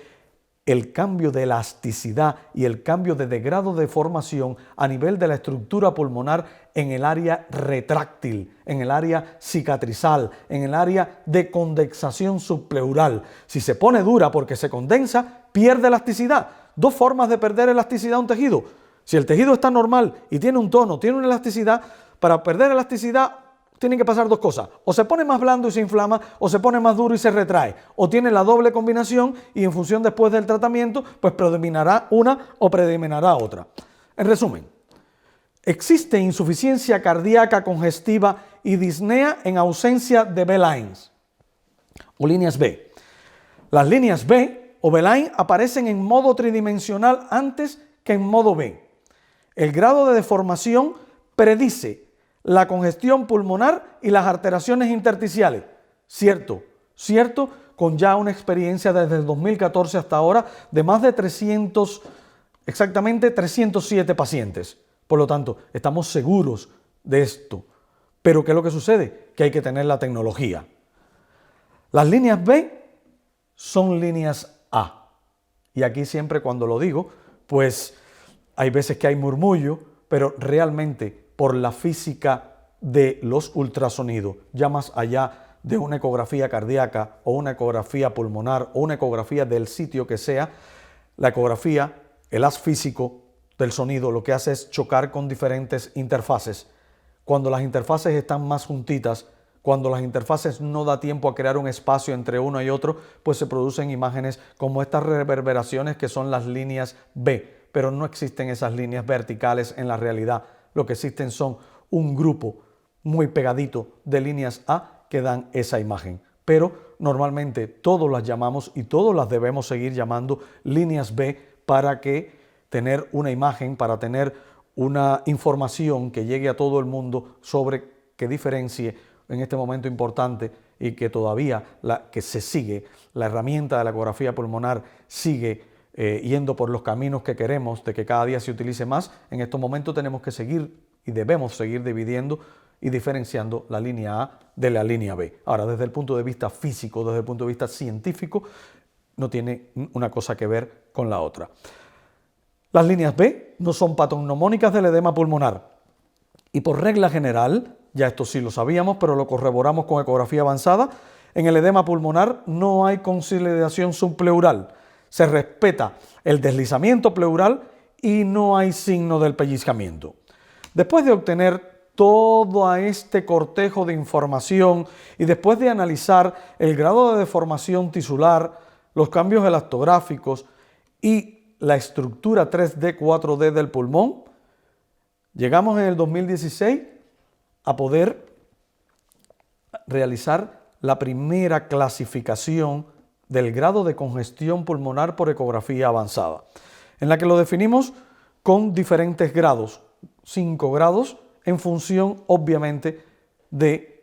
el cambio de elasticidad y el cambio de degrado de formación a nivel de la estructura pulmonar en el área retráctil, en el área cicatrizal, en el área de condensación subpleural. Si se pone dura porque se condensa, pierde elasticidad. Dos formas de perder elasticidad a un tejido. Si el tejido está normal y tiene un tono, tiene una elasticidad, para perder elasticidad tienen que pasar dos cosas. O se pone más blando y se inflama, o se pone más duro y se retrae. O tiene la doble combinación y en función después del tratamiento, pues predominará una o predominará otra. En resumen, existe insuficiencia cardíaca congestiva y disnea en ausencia de B-lines o líneas B. Las líneas B o B-line aparecen en modo tridimensional antes que en modo B. El grado de deformación predice la congestión pulmonar y las alteraciones intersticiales. Cierto, con ya una experiencia desde el 2014 hasta ahora de más de 307 pacientes. Por lo tanto, estamos seguros de esto. Pero ¿qué es lo que sucede? Que hay que tener la tecnología. Las líneas B son líneas A. Y aquí siempre cuando lo digo, pues hay veces que hay murmullo, pero realmente por la física de los ultrasonidos, ya más allá de una ecografía cardíaca o una ecografía pulmonar o una ecografía del sitio que sea, la ecografía, el haz físico, del sonido lo que hace es chocar con diferentes interfaces. Cuando las interfaces están más juntitas, cuando las interfaces no da tiempo a crear un espacio entre uno y otro, pues se producen imágenes como estas reverberaciones que son las líneas B, pero no existen esas líneas verticales en la realidad. Lo que existen son un grupo muy pegadito de líneas A que dan esa imagen. Pero normalmente todos las llamamos y todos las debemos seguir llamando líneas B para que tener una imagen, para tener una información que llegue a todo el mundo sobre que diferencie en este momento importante y que todavía que se sigue, la herramienta de la ecografía pulmonar sigue yendo por los caminos que queremos, de que cada día se utilice más. En estos momentos tenemos que seguir y debemos seguir dividiendo y diferenciando la línea A de la línea B. Ahora, desde el punto de vista físico, desde el punto de vista científico, no tiene una cosa que ver con la otra. Las líneas B no son patognomónicas del edema pulmonar y por regla general, ya esto sí lo sabíamos, pero lo corroboramos con ecografía avanzada, en el edema pulmonar no hay consolidación subpleural, se respeta el deslizamiento pleural y no hay signo del pellizcamiento. Después de obtener todo este cortejo de información y después de analizar el grado de deformación tisular, los cambios elastográficos y la estructura 3D, 4D del pulmón, llegamos en el 2016 a poder realizar la primera clasificación del grado de congestión pulmonar por ecografía avanzada, en la que lo definimos con diferentes grados, 5 grados, en función obviamente de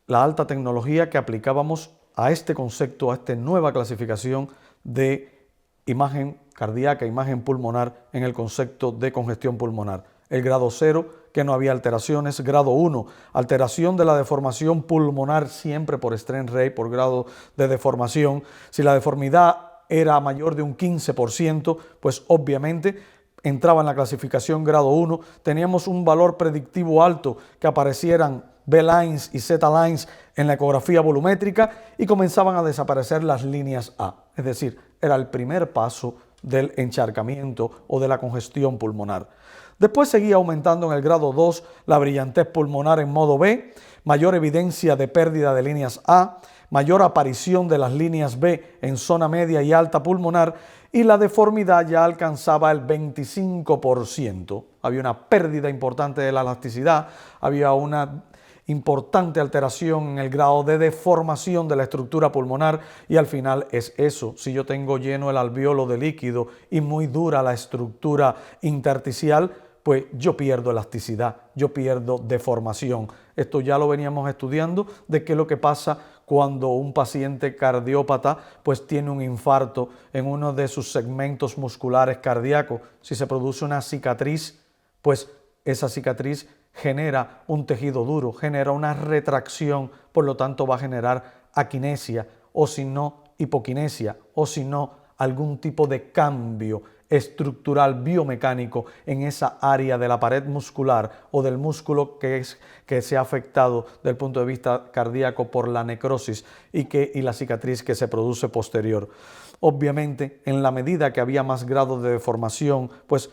la alta tecnología que aplicábamos a este concepto, a esta nueva clasificación de imagen cardíaca, imagen pulmonar en el concepto de congestión pulmonar. El grado 0, que no había alteraciones. Grado 1, alteración de la deformación pulmonar siempre por strain rate, por grado de deformación. Si la deformidad era mayor de un 15%, pues obviamente entraba en la clasificación grado 1. Teníamos un valor predictivo alto, que aparecieran B-lines y Z-lines en la ecografía volumétrica y comenzaban a desaparecer las líneas A. Es decir, era el primer paso del encharcamiento o de la congestión pulmonar. Después seguía aumentando en el grado 2 la brillantez pulmonar en modo B, mayor evidencia de pérdida de líneas A, mayor aparición de las líneas B en zona media y alta pulmonar y la deformidad ya alcanzaba el 25%. Había una pérdida importante de la elasticidad, había una importante alteración en el grado de deformación de la estructura pulmonar y al final es eso. Si yo tengo lleno el alveolo de líquido y muy dura la estructura intersticial, pues yo pierdo elasticidad, yo pierdo deformación. Esto ya lo veníamos estudiando de qué es lo que pasa cuando un paciente cardiópata pues tiene un infarto en uno de sus segmentos musculares cardíacos. Si se produce una cicatriz, pues esa cicatriz genera un tejido duro, genera una retracción, por lo tanto va a generar aquinesia o si no hipoquinesia o si no algún tipo de cambio estructural biomecánico en esa área de la pared muscular o del músculo que se ha afectado desde el punto de vista cardíaco por la necrosis y la cicatriz que se produce posterior. Obviamente, en la medida que había más grados de deformación, pues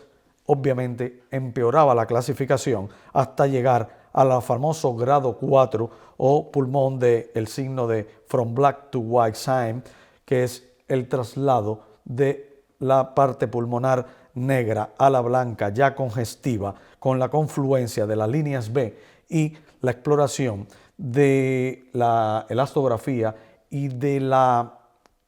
obviamente empeoraba la clasificación hasta llegar al famoso grado 4 o pulmón del signo de from black to white sign, que es el traslado de la parte pulmonar negra a la blanca ya congestiva con la confluencia de las líneas B y la exploración de la elastografía y de la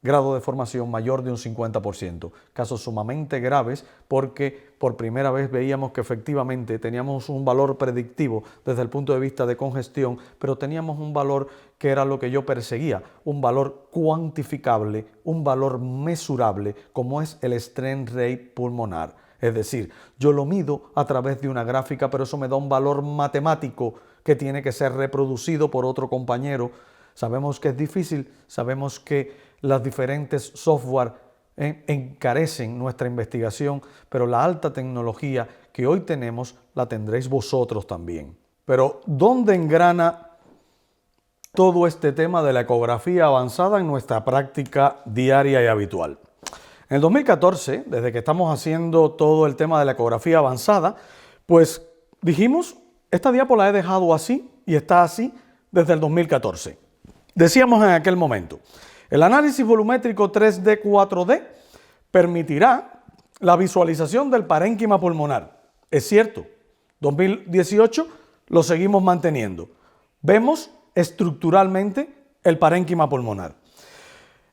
grado de formación mayor de un 50%. Casos sumamente graves porque por primera vez veíamos que efectivamente teníamos un valor predictivo desde el punto de vista de congestión, pero teníamos un valor que era lo que yo perseguía, un valor cuantificable, un valor mesurable, como es el strain rate pulmonar. Es decir, yo lo mido a través de una gráfica, pero eso me da un valor matemático que tiene que ser reproducido por otro compañero. Sabemos que es difícil, sabemos que las diferentes software encarecen nuestra investigación, pero la alta tecnología que hoy tenemos la tendréis vosotros también. Pero ¿dónde engrana todo este tema de la ecografía avanzada en nuestra práctica diaria y habitual? En el 2014, desde que estamos haciendo todo el tema de la ecografía avanzada, pues dijimos, esta diapo la he dejado así y está así desde el 2014. Decíamos en aquel momento, el análisis volumétrico 3D-4D permitirá la visualización del parénquima pulmonar. Es cierto, 2018 lo seguimos manteniendo. Vemos estructuralmente el parénquima pulmonar.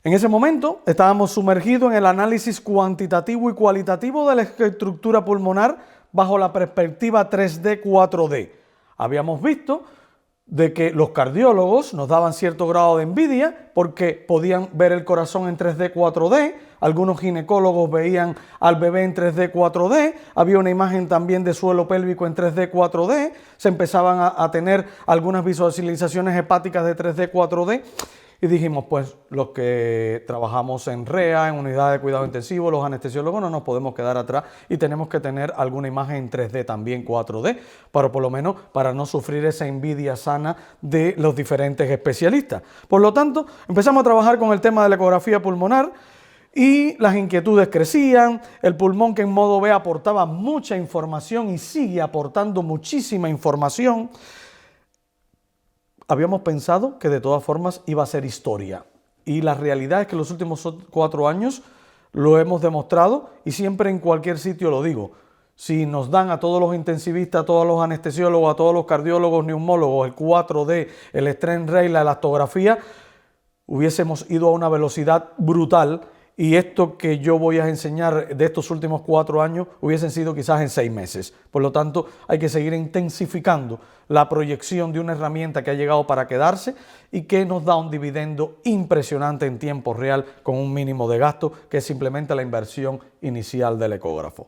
En ese momento estábamos sumergidos en el análisis cuantitativo y cualitativo de la estructura pulmonar bajo la perspectiva 3D-4D. Habíamos visto de que los cardiólogos nos daban cierto grado de envidia porque podían ver el corazón en 3D-4D, algunos ginecólogos veían al bebé en 3D-4D, había una imagen también de suelo pélvico en 3D-4D, se empezaban a tener algunas visualizaciones hepáticas de 3D-4D y dijimos, pues los que trabajamos en REA, en unidad de cuidado intensivo, los anestesiólogos no nos podemos quedar atrás y tenemos que tener alguna imagen en 3D también 4D, para por lo menos para no sufrir esa envidia sana de los diferentes especialistas. Por lo tanto, empezamos a trabajar con el tema de la ecografía pulmonar y las inquietudes crecían, el pulmón que en modo B aportaba mucha información y sigue aportando muchísima información. Habíamos pensado que de todas formas iba a ser historia y la realidad es que los últimos 4 años lo hemos demostrado y siempre en cualquier sitio lo digo. Si nos dan a todos los intensivistas, a todos los anestesiólogos, a todos los cardiólogos, neumólogos, el 4D, el strain rate, la elastografía, hubiésemos ido a una velocidad brutal y esto que yo voy a enseñar de estos últimos 4 años hubiesen sido quizás en 6 meses. Por lo tanto, hay que seguir intensificando la proyección de una herramienta que ha llegado para quedarse y que nos da un dividendo impresionante en tiempo real con un mínimo de gasto, que es simplemente la inversión inicial del ecógrafo.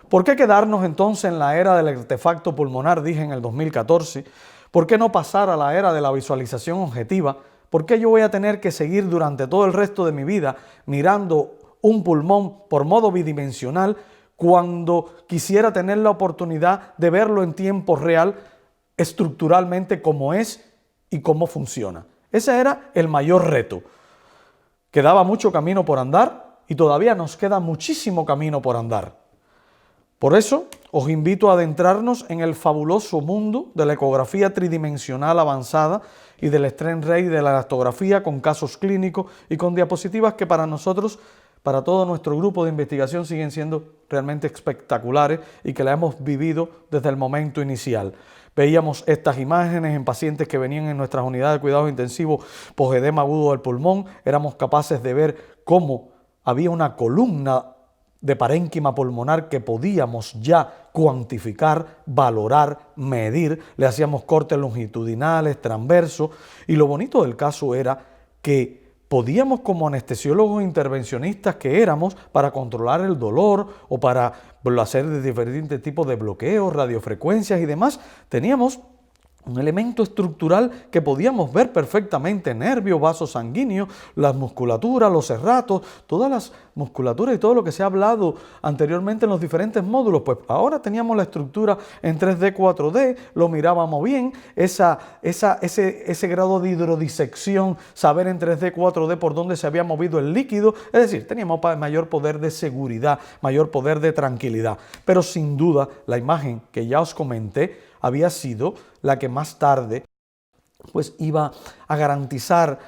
¿Por qué quedarnos entonces en la era del artefacto pulmonar? Dije en el 2014. ¿Por qué no pasar a la era de la visualización objetiva? ¿Por qué yo voy a tener que seguir durante todo el resto de mi vida mirando un pulmón por modo bidimensional cuando quisiera tener la oportunidad de verlo en tiempo real estructuralmente cómo es y cómo funciona? Ese era el mayor reto. Quedaba mucho camino por andar y todavía nos queda muchísimo camino por andar. Por eso os invito a adentrarnos en el fabuloso mundo de la ecografía tridimensional avanzada y del strain rate de la elastografía con casos clínicos y con diapositivas que para nosotros, para todo nuestro grupo de investigación, siguen siendo realmente espectaculares y que la hemos vivido desde el momento inicial. Veíamos estas imágenes en pacientes que venían en nuestras unidades de cuidados intensivos por edema agudo del pulmón. Éramos capaces de ver cómo había una columna de parénquima pulmonar que podíamos ya cuantificar, valorar, medir. Le hacíamos cortes longitudinales, transversos, y lo bonito del caso era que podíamos, como anestesiólogos intervencionistas que éramos, para controlar el dolor o para hacer diferentes tipos de bloqueos, radiofrecuencias y demás, teníamos un elemento estructural que podíamos ver perfectamente: nervios, vasos sanguíneos, las musculaturas, los serratos, todas las musculaturas y todo lo que se ha hablado anteriormente en los diferentes módulos. Pues ahora teníamos la estructura en 3D, 4D, lo mirábamos bien, ese grado de hidrodisección, saber en 3D, 4D por dónde se había movido el líquido, es decir, teníamos mayor poder de seguridad, mayor poder de tranquilidad. Pero sin duda la imagen que ya os comenté había sido la que más tarde pues iba a garantizar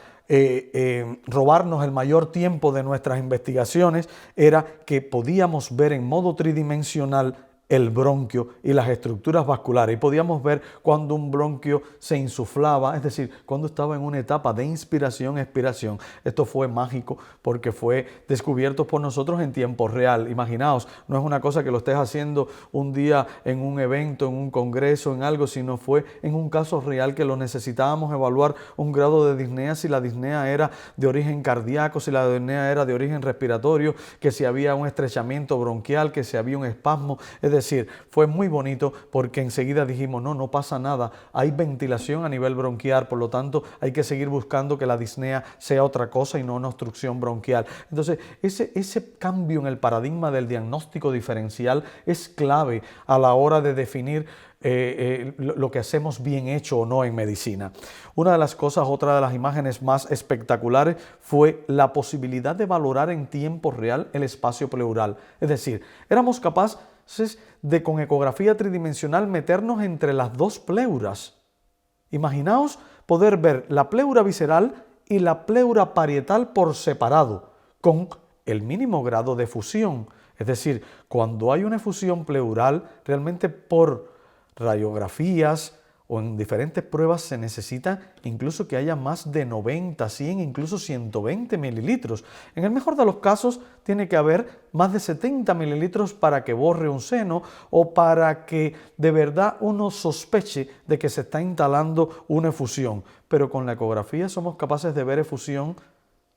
robarnos el mayor tiempo de nuestras investigaciones, era que podíamos ver en modo tridimensional el bronquio y las estructuras vasculares, y podíamos ver cuando un bronquio se insuflaba, es decir, cuando estaba en una etapa de inspiración, expiración. Esto fue mágico porque fue descubierto por nosotros en tiempo real. Imaginaos, no es una cosa que lo estés haciendo un día en un evento, en un congreso, en algo, sino fue en un caso real que lo necesitábamos evaluar un grado de disnea, si la disnea era de origen cardíaco, si la disnea era de origen respiratorio, que si había un estrechamiento bronquial, que si había un espasmo. Es decir, fue muy bonito porque enseguida dijimos, no pasa nada, hay ventilación a nivel bronquial, por lo tanto hay que seguir buscando que la disnea sea otra cosa y no una obstrucción bronquial. Entonces, ese cambio en el paradigma del diagnóstico diferencial es clave a la hora de definir lo que hacemos bien hecho o no en medicina. Una de las cosas, otra de las imágenes más espectaculares fue la posibilidad de valorar en tiempo real el espacio pleural. Es decir, éramos capaces de con ecografía tridimensional meternos entre las dos pleuras. Imaginaos poder ver la pleura visceral y la pleura parietal por separado, con el mínimo grado de fusión. Es decir, cuando hay una efusión pleural, realmente por radiografías o en diferentes pruebas se necesita incluso que haya más de 90, 100, incluso 120 mililitros. En el mejor de los casos tiene que haber más de 70 mililitros para que borre un seno o para que de verdad uno sospeche de que se está instalando una efusión. Pero con la ecografía somos capaces de ver efusión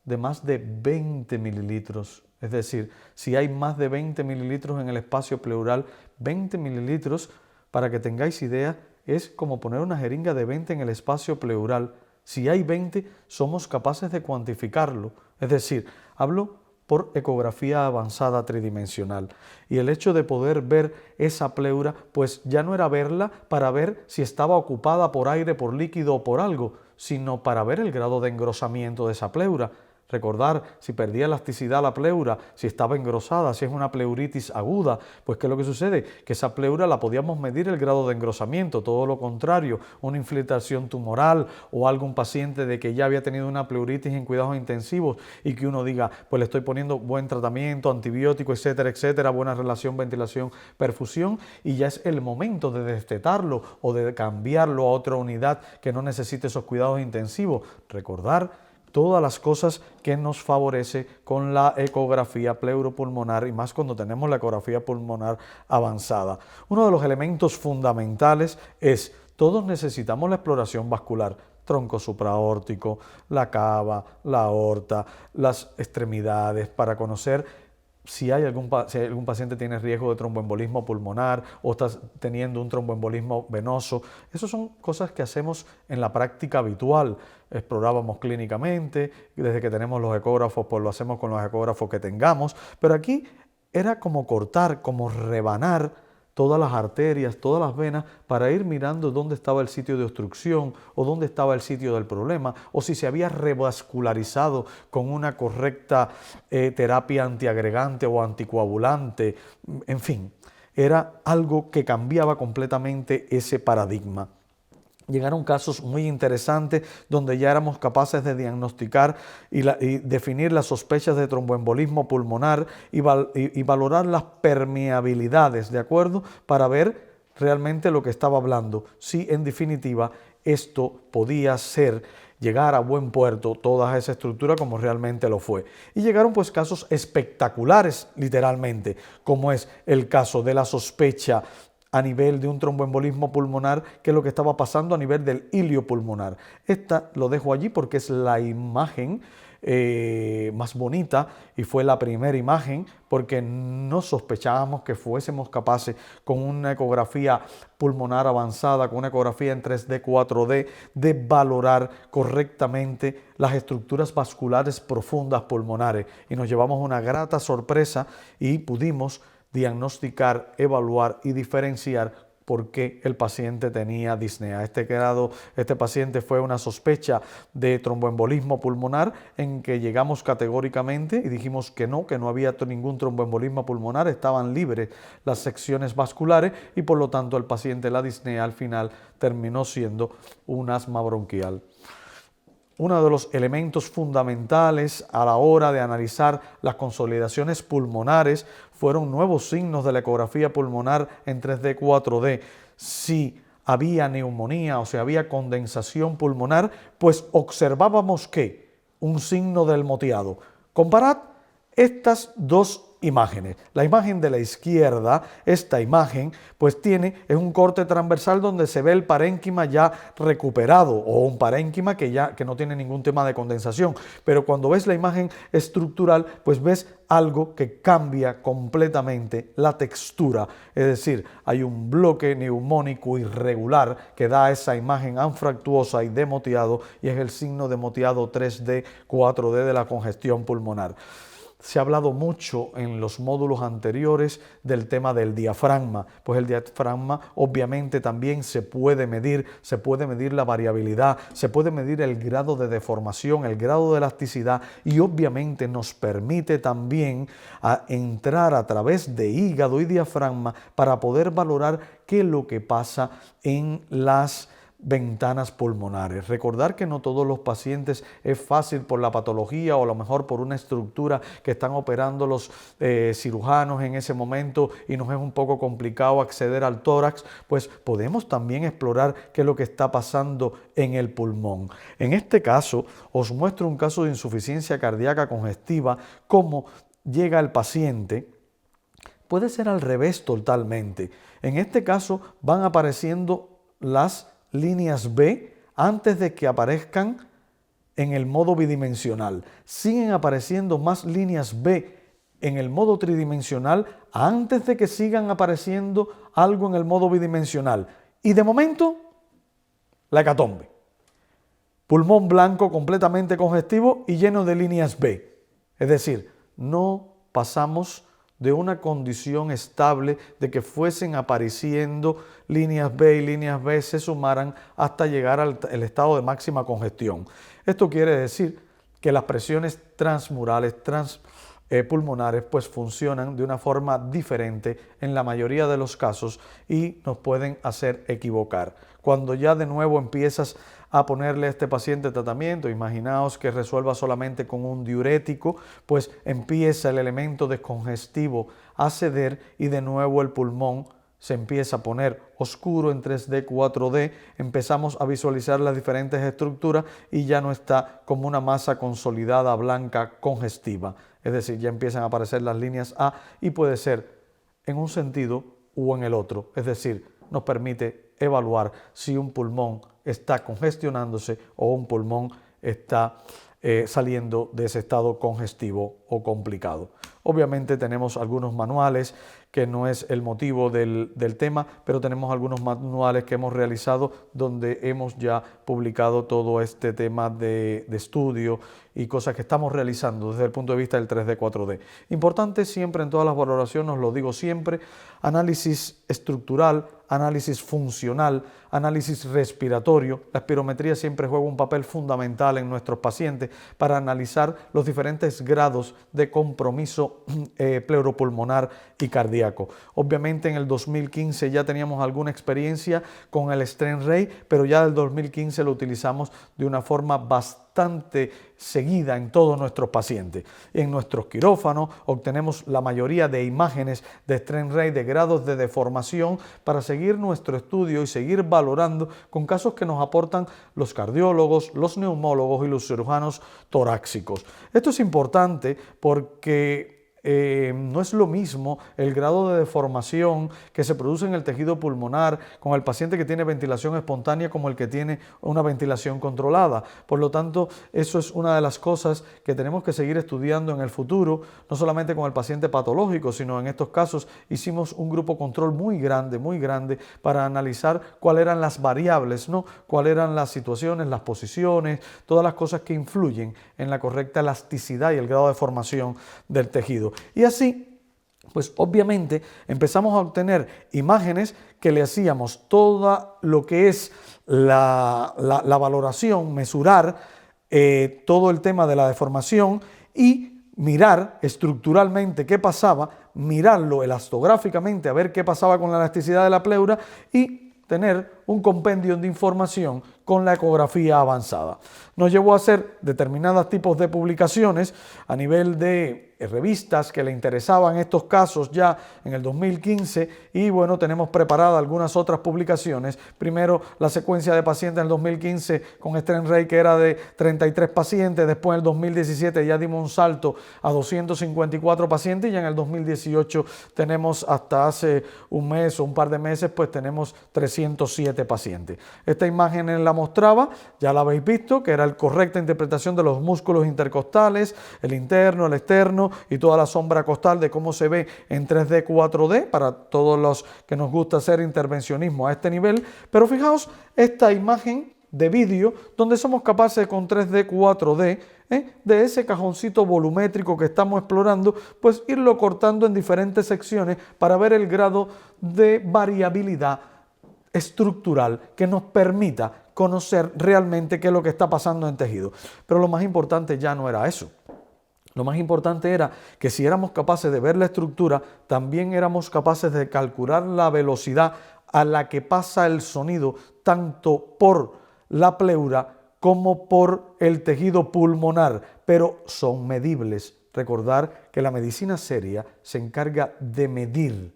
de más de 20 mililitros. Es decir, si hay más de 20 mililitros en el espacio pleural, 20 mililitros, para que tengáis idea, es como poner una jeringa de 20 en el espacio pleural. Si hay 20, somos capaces de cuantificarlo. Es decir, hablo por ecografía avanzada tridimensional. Y el hecho de poder ver esa pleura, pues ya no era verla para ver si estaba ocupada por aire, por líquido o por algo, sino para ver el grado de engrosamiento de esa pleura. Recordar si perdía elasticidad la pleura, si estaba engrosada, si es una pleuritis aguda, pues ¿qué es lo que sucede? Que esa pleura la podíamos medir el grado de engrosamiento, todo lo contrario, una infiltración tumoral o algún paciente de que ya había tenido una pleuritis en cuidados intensivos y que uno diga, pues le estoy poniendo buen tratamiento, antibiótico, etcétera, etcétera, buena relación, ventilación, perfusión, y ya es el momento de destetarlo o de cambiarlo a otra unidad que no necesite esos cuidados intensivos. Recordar todas las cosas que nos favorece con la ecografía pleuropulmonar y más cuando tenemos la ecografía pulmonar avanzada. Uno de los elementos fundamentales es, todos necesitamos la exploración vascular, tronco supraórtico, la cava, la aorta, las extremidades, para conocer si algún paciente tiene riesgo de tromboembolismo pulmonar o está teniendo un tromboembolismo venoso. Esas son cosas que hacemos en la práctica habitual. Explorábamos clínicamente, desde que tenemos los ecógrafos, pues lo hacemos con los ecógrafos que tengamos, pero aquí era como cortar, como rebanar todas las arterias, todas las venas, para ir mirando dónde estaba el sitio de obstrucción o dónde estaba el sitio del problema, o si se había revascularizado con una correcta terapia antiagregante o anticoagulante. En fin, era algo que cambiaba completamente ese paradigma. Llegaron casos muy interesantes donde ya éramos capaces de diagnosticar y definir las sospechas de tromboembolismo pulmonar y valorar las permeabilidades, ¿de acuerdo? Para ver realmente lo que estaba hablando. Si en definitiva esto podía ser llegar a buen puerto toda esa estructura como realmente lo fue. Y llegaron pues casos espectaculares literalmente, como es el caso de la sospecha a nivel de un tromboembolismo pulmonar, que es lo que estaba pasando a nivel del hilio pulmonar. Esta lo dejo allí porque es la imagen más bonita y fue la primera imagen porque no sospechábamos que fuésemos capaces con una ecografía pulmonar avanzada, con una ecografía en 3D, 4D, de valorar correctamente las estructuras vasculares profundas pulmonares. Y nos llevamos una grata sorpresa y pudimos diagnosticar, evaluar y diferenciar por qué el paciente tenía disnea. Este paciente fue una sospecha de tromboembolismo pulmonar en que llegamos categóricamente y dijimos que no había ningún tromboembolismo pulmonar, estaban libres las secciones vasculares y por lo tanto el paciente, la disnea al final terminó siendo un asma bronquial. Uno de los elementos fundamentales a la hora de analizar las consolidaciones pulmonares fueron nuevos signos de la ecografía pulmonar en 3D, 4D. Si había neumonía o si había condensación pulmonar, pues observábamos que un signo del moteado. Comparad estas dos imágenes. La imagen de la izquierda, esta imagen, pues es un corte transversal donde se ve el parénquima ya recuperado o un parénquima que no tiene ningún tema de condensación. Pero cuando ves la imagen estructural, pues ves algo que cambia completamente la textura. Es decir, hay un bloque neumónico irregular que da esa imagen anfractuosa y de moteado, y es el signo de moteado 3D, 4D de la congestión pulmonar. Se ha hablado mucho en los módulos anteriores del tema del diafragma, pues el diafragma obviamente también se puede medir la variabilidad, se puede medir el grado de deformación, el grado de elasticidad, y obviamente nos permite también entrar a través de hígado y diafragma para poder valorar qué es lo que pasa en las ventanas pulmonares. Recordar que no todos los pacientes es fácil por la patología o a lo mejor por una estructura que están operando los cirujanos en ese momento y nos es un poco complicado acceder al tórax, pues podemos también explorar qué es lo que está pasando en el pulmón. En este caso os muestro un caso de insuficiencia cardíaca congestiva, cómo llega el paciente. Puede ser al revés totalmente. En este caso van apareciendo las líneas B antes de que aparezcan en el modo bidimensional. Siguen apareciendo más líneas B en el modo tridimensional antes de que sigan apareciendo algo en el modo bidimensional. Y de momento, la hecatombe. Pulmón blanco completamente congestivo y lleno de líneas B. Es decir, no pasamos de una condición estable de que fuesen apareciendo líneas B y líneas B se sumaran hasta llegar al estado de máxima congestión. Esto quiere decir que las presiones transmurales, pulmonares, pues funcionan de una forma diferente en la mayoría de los casos y nos pueden hacer equivocar. Cuando ya de nuevo empiezas a ponerle a este paciente tratamiento, imaginaos que resuelva solamente con un diurético, pues empieza el elemento descongestivo a ceder y de nuevo el pulmón se empieza a poner oscuro en 3D, 4D, empezamos a visualizar las diferentes estructuras y ya no está como una masa consolidada blanca congestiva. Es decir, ya empiezan a aparecer las líneas A y puede ser en un sentido u en el otro. Es decir, nos permite evaluar si un pulmón está congestionándose o un pulmón está saliendo de ese estado congestivo o complicado. Obviamente tenemos algunos manuales que no es el motivo del tema, pero tenemos algunos manuales que hemos realizado donde hemos ya publicado todo este tema de estudio y cosas que estamos realizando desde el punto de vista del 3D, 4D. Importante siempre en todas las valoraciones, os lo digo siempre, análisis estructural, análisis funcional, análisis respiratorio. La espirometría siempre juega un papel fundamental en nuestros pacientes para analizar los diferentes grados de compromiso pleuropulmonar y cardíaco. Obviamente en el 2015 ya teníamos alguna experiencia con el Strain Ray, pero ya del 2015 lo utilizamos de una forma bastante seguida en todos nuestros pacientes. En nuestros quirófanos obtenemos la mayoría de imágenes de Strain Ray de grados de deformación para seguir nuestro estudio y seguir valorando con casos que nos aportan los cardiólogos, los neumólogos y los cirujanos torácicos. Esto es importante porque no es lo mismo el grado de deformación que se produce en el tejido pulmonar con el paciente que tiene ventilación espontánea como el que tiene una ventilación controlada. Por lo tanto, eso es una de las cosas que tenemos que seguir estudiando en el futuro, no solamente con el paciente patológico, sino en estos casos hicimos un grupo control muy grande para analizar cuáles eran las variables, ¿no? Cuáles eran las situaciones, las posiciones, todas las cosas que influyen en la correcta elasticidad y el grado de formación del tejido. Y así, pues obviamente empezamos a obtener imágenes que le hacíamos todo lo que es la valoración, mesurar todo el tema de la deformación y mirar estructuralmente qué pasaba, mirarlo elastográficamente a ver qué pasaba con la elasticidad de la pleura y tener un compendio de información con la ecografía avanzada. Nos llevó a hacer determinados tipos de publicaciones a nivel de revistas que le interesaban estos casos ya en el 2015 y bueno, tenemos preparadas algunas otras publicaciones. Primero la secuencia de pacientes en el 2015 con Strength Rate que era de 33 pacientes, después en el 2017 ya dimos un salto a 254 pacientes y ya en el 2018 tenemos hasta hace un mes o un par de meses pues tenemos 307 pacientes. Esta imagen la mostraba, ya la habéis visto, que era la correcta interpretación de los músculos intercostales, el interno, el externo y toda la sombra costal de cómo se ve en 3D, 4D para todos los que nos gusta hacer intervencionismo a este nivel. Pero fijaos esta imagen de vídeo donde somos capaces con 3D, 4D de ese cajoncito volumétrico que estamos explorando, pues irlo cortando en diferentes secciones para ver el grado de variabilidad estructural que nos permita conocer realmente qué es lo que está pasando en tejido. Pero lo más importante ya no era eso. Lo más importante era que si éramos capaces de ver la estructura, también éramos capaces de calcular la velocidad a la que pasa el sonido, tanto por la pleura como por el tejido pulmonar, pero son medibles. Recordar que la medicina seria se encarga de medir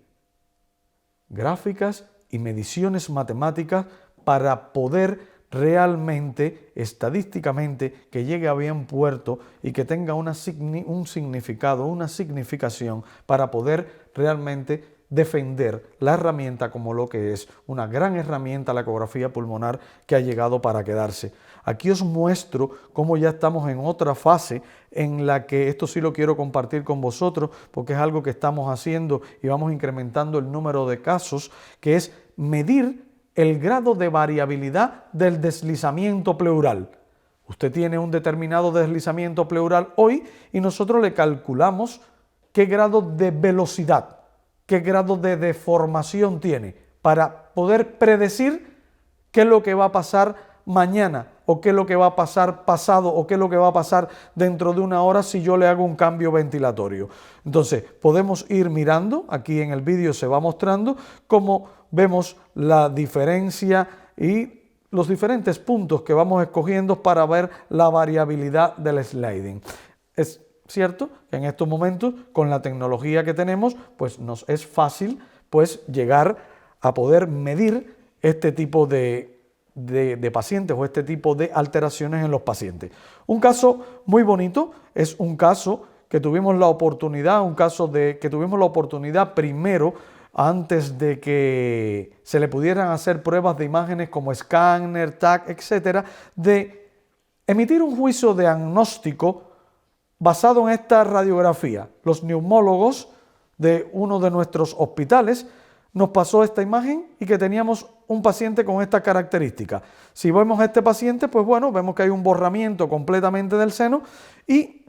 gráficas y mediciones matemáticas para poder realmente, estadísticamente, que llegue a buen puerto y que tenga un significado, una significación para poder realmente defender la herramienta como lo que es una gran herramienta, la ecografía pulmonar, que ha llegado para quedarse. Aquí os muestro cómo ya estamos en otra fase en la que esto sí lo quiero compartir con vosotros porque es algo que estamos haciendo y vamos incrementando el número de casos, que es medir el grado de variabilidad del deslizamiento pleural. Usted tiene un determinado deslizamiento pleural hoy y nosotros le calculamos qué grado de velocidad, qué grado de deformación tiene para poder predecir qué es lo que va a pasar mañana o qué es lo que va a pasar pasado o qué es lo que va a pasar dentro de una hora si yo le hago un cambio ventilatorio. Entonces podemos ir mirando, aquí en el vídeo se va mostrando cómo vemos la diferencia y los diferentes puntos que vamos escogiendo para ver la variabilidad del sliding. Es cierto que en estos momentos con la tecnología que tenemos pues nos es fácil pues llegar a poder medir este tipo de pacientes o este tipo de alteraciones en los pacientes. Un caso muy bonito es un caso que tuvimos la oportunidad, primero, antes de que se le pudieran hacer pruebas de imágenes como escáner, TAC, etcétera, de emitir un juicio diagnóstico basado en esta radiografía. Los neumólogos de uno de nuestros hospitales nos pasó esta imagen y que teníamos un paciente con esta característica. Si vemos a este paciente, pues bueno, vemos que hay un borramiento completamente del seno y